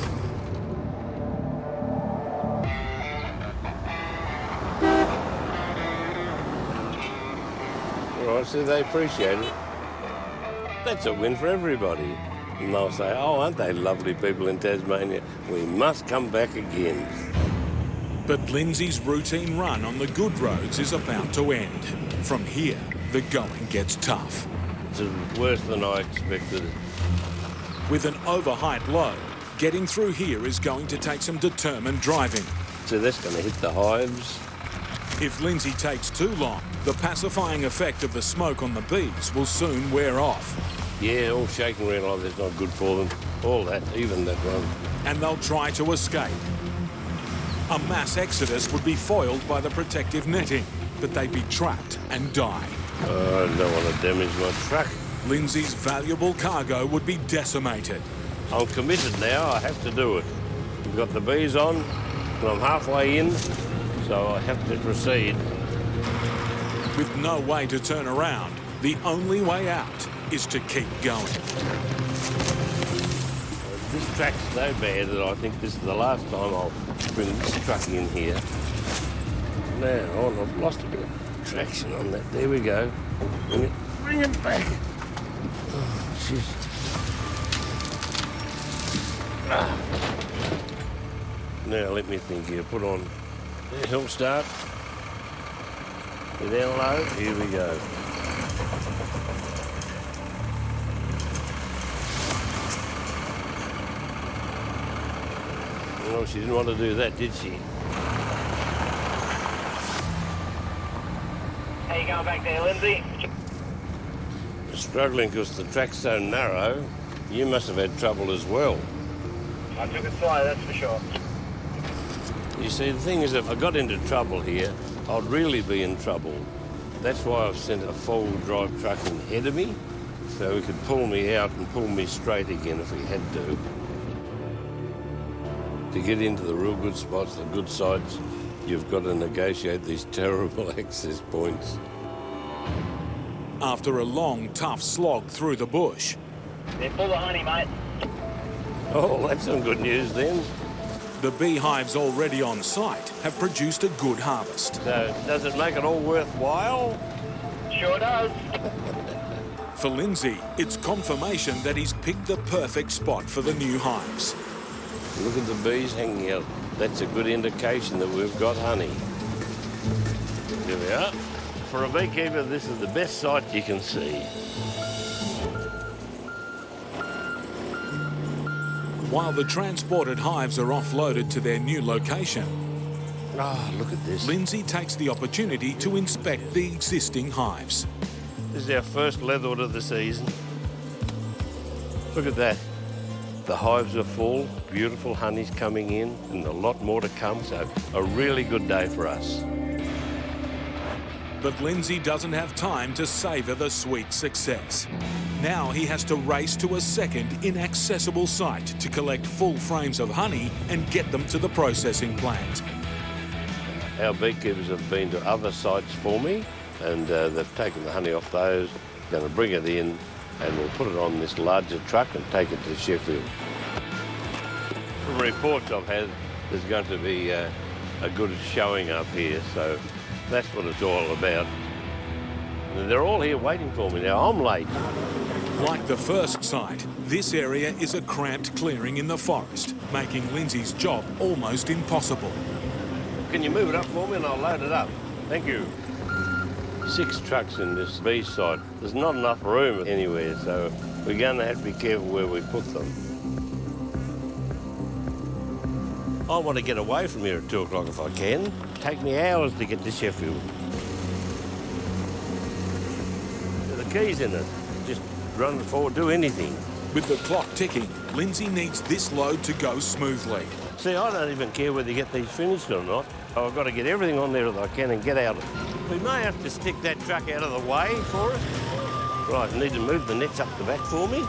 Right, so they appreciate it. That's a win for everybody. And they'll say, oh, aren't they lovely people in Tasmania? We must come back again. But Lindsay's routine run on the good roads is about to end. From here, the going gets tough. It's worse than I expected. With an overheight load, getting through here is going to take some determined driving. So that's going to hit the hives. If Lindsay takes too long, the pacifying effect of the smoke on the bees will soon wear off. Yeah, all shaking around like that's not good for them. All that, even that one. And they'll try to escape. A mass exodus would be foiled by the protective netting, but they'd be trapped and die. I don't want to damage my truck. Lindsay's valuable cargo would be decimated. I'm committed now, I have to do it. We've got the bees on, and I'm halfway in, so I have to proceed. With no way to turn around, the only way out is to keep going. This track's so bad that I think this is the last time I'll bring this truck in here. Now, I've lost a bit of traction on that. There we go. Bring it back. Oh, jeez. Now, let me think here. Put on the hill start. Get down low. Here we go. Oh, she didn't want to do that, did she? How you going back there, Lindsay? Struggling because the track's so narrow. You must have had trouble as well. I took it slow, that's for sure. You see, the thing is, if I got into trouble here, I'd really be in trouble. That's why I've sent a four-wheel drive truck in ahead of me, so he could pull me out and pull me straight again if he had to. To get into the real good spots, the good sites, you've got to negotiate these terrible access points. After a long, tough slog through the bush. They're full of honey, mate. Oh, that's some good news then. The beehives already on site have produced a good harvest. So, does it make it all worthwhile? Sure does. For Lindsay, it's confirmation that he's picked the perfect spot for the new hives. Look at the bees hanging out. That's a good indication that we've got honey. Here we are. For a beekeeper, this is the best sight you can see. While the transported hives are offloaded to their new location, look at this. Lindsay takes the opportunity to inspect the existing hives. This is our first leatherwood of the season. Look at that. The hives are full, beautiful honey's coming in, and a lot more to come, so a really good day for us. But Lindsay doesn't have time to savour the sweet success. Now he has to race to a second inaccessible site to collect full frames of honey and get them to the processing plant. Our beekeepers have been to other sites for me, and they've taken the honey off those, going to bring it in, and we'll put it on this larger truck and take it to Sheffield. From reports I've had, there's going to be a good showing up here, so that's what it's all about. And they're all here waiting for me now. I'm late. Like the first site, this area is a cramped clearing in the forest, making Lindsay's job almost impossible. Can you move it up for me and I'll load it up? Thank you. 6 trucks in this bee site. There's not enough room anywhere, so we're going to have to be careful where we put them. I want to get away from here at 2 o'clock if I can. Take me hours to get to Sheffield. The key's in it. Just run forward, do anything. With the clock ticking, Lindsay needs this load to go smoothly. See, I don't even care whether you get these finished or not. I've got to get everything on there that I can and get out of it. We may have to stick that truck out of the way for us. Right, I need to move the nets up the back for me.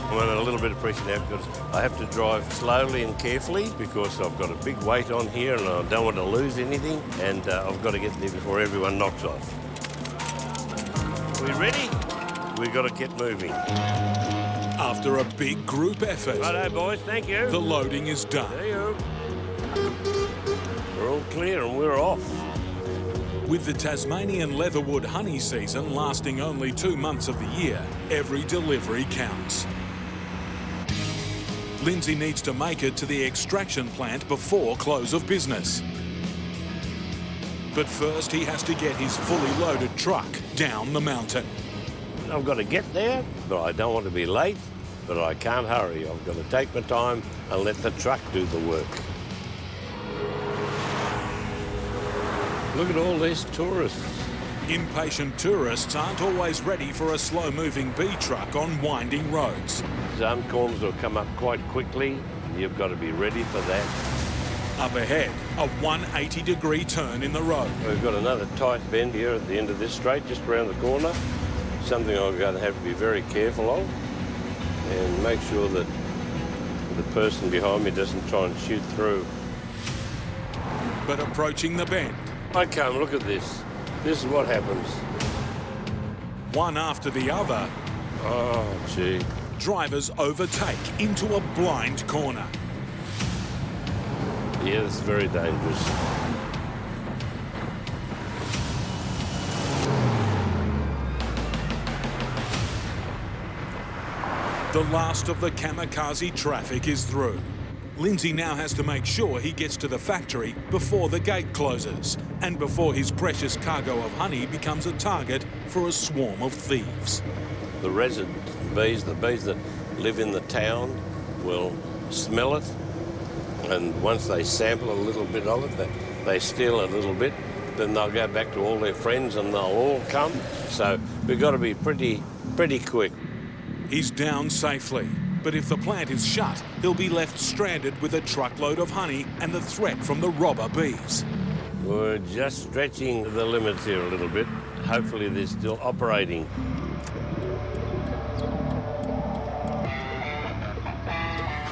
I'm under a little bit of pressure now because I have to drive slowly and carefully because I've got a big weight on here and I don't want to lose anything, and I've got to get there before everyone knocks off. Are we ready? We've got to get moving. After a big group effort, righto, boys, thank you. The loading is done. There you go. We're all clear and we're off. With the Tasmanian leatherwood honey season lasting only 2 months of the year, every delivery counts. Lindsay needs to make it to the extraction plant before close of business. But first he has to get his fully loaded truck down the mountain. I've got to get there, but I don't want to be late, but I can't hurry. I've got to take my time and let the truck do the work. Look at all these tourists. Impatient tourists aren't always ready for a slow-moving bee truck on winding roads. Some corners will come up quite quickly. You've got to be ready for that. Up ahead, a 180-degree turn in the road. We've got another tight bend here at the end of this straight, just around the corner. Something I'm going to have to be very careful of and make sure that the person behind me doesn't try and shoot through. But approaching the bend. Okay, look at this. This is what happens. One after the other, Oh, gee. Drivers overtake into a blind corner. Yeah, it's very dangerous. The last of the kamikaze traffic is through. Lindsay now has to make sure he gets to the factory before the gate closes and before his precious cargo of honey becomes a target for a swarm of thieves. The resident bees, the bees that live in the town, will smell it, and once they sample a little bit of it, they steal a little bit, then they'll go back to all their friends and they'll all come. So we've got to be pretty quick. He's down safely, but if the plant is shut, he'll be left stranded with a truckload of honey and the threat from the robber bees. We're just stretching the limits here a little bit. Hopefully they're still operating.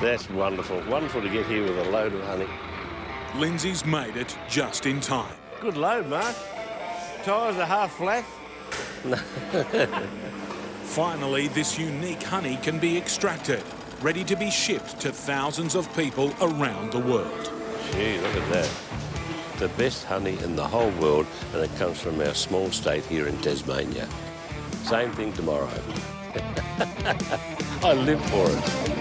That's wonderful. Wonderful to get here with a load of honey. Lindsay's made it just in time. Good load, Mark. Tyres are half flat. Finally, this unique honey can be extracted, ready to be shipped to thousands of people around the world. Gee, look at that. The best honey in the whole world, and it comes from our small state here in Tasmania. Same thing tomorrow. I live for it.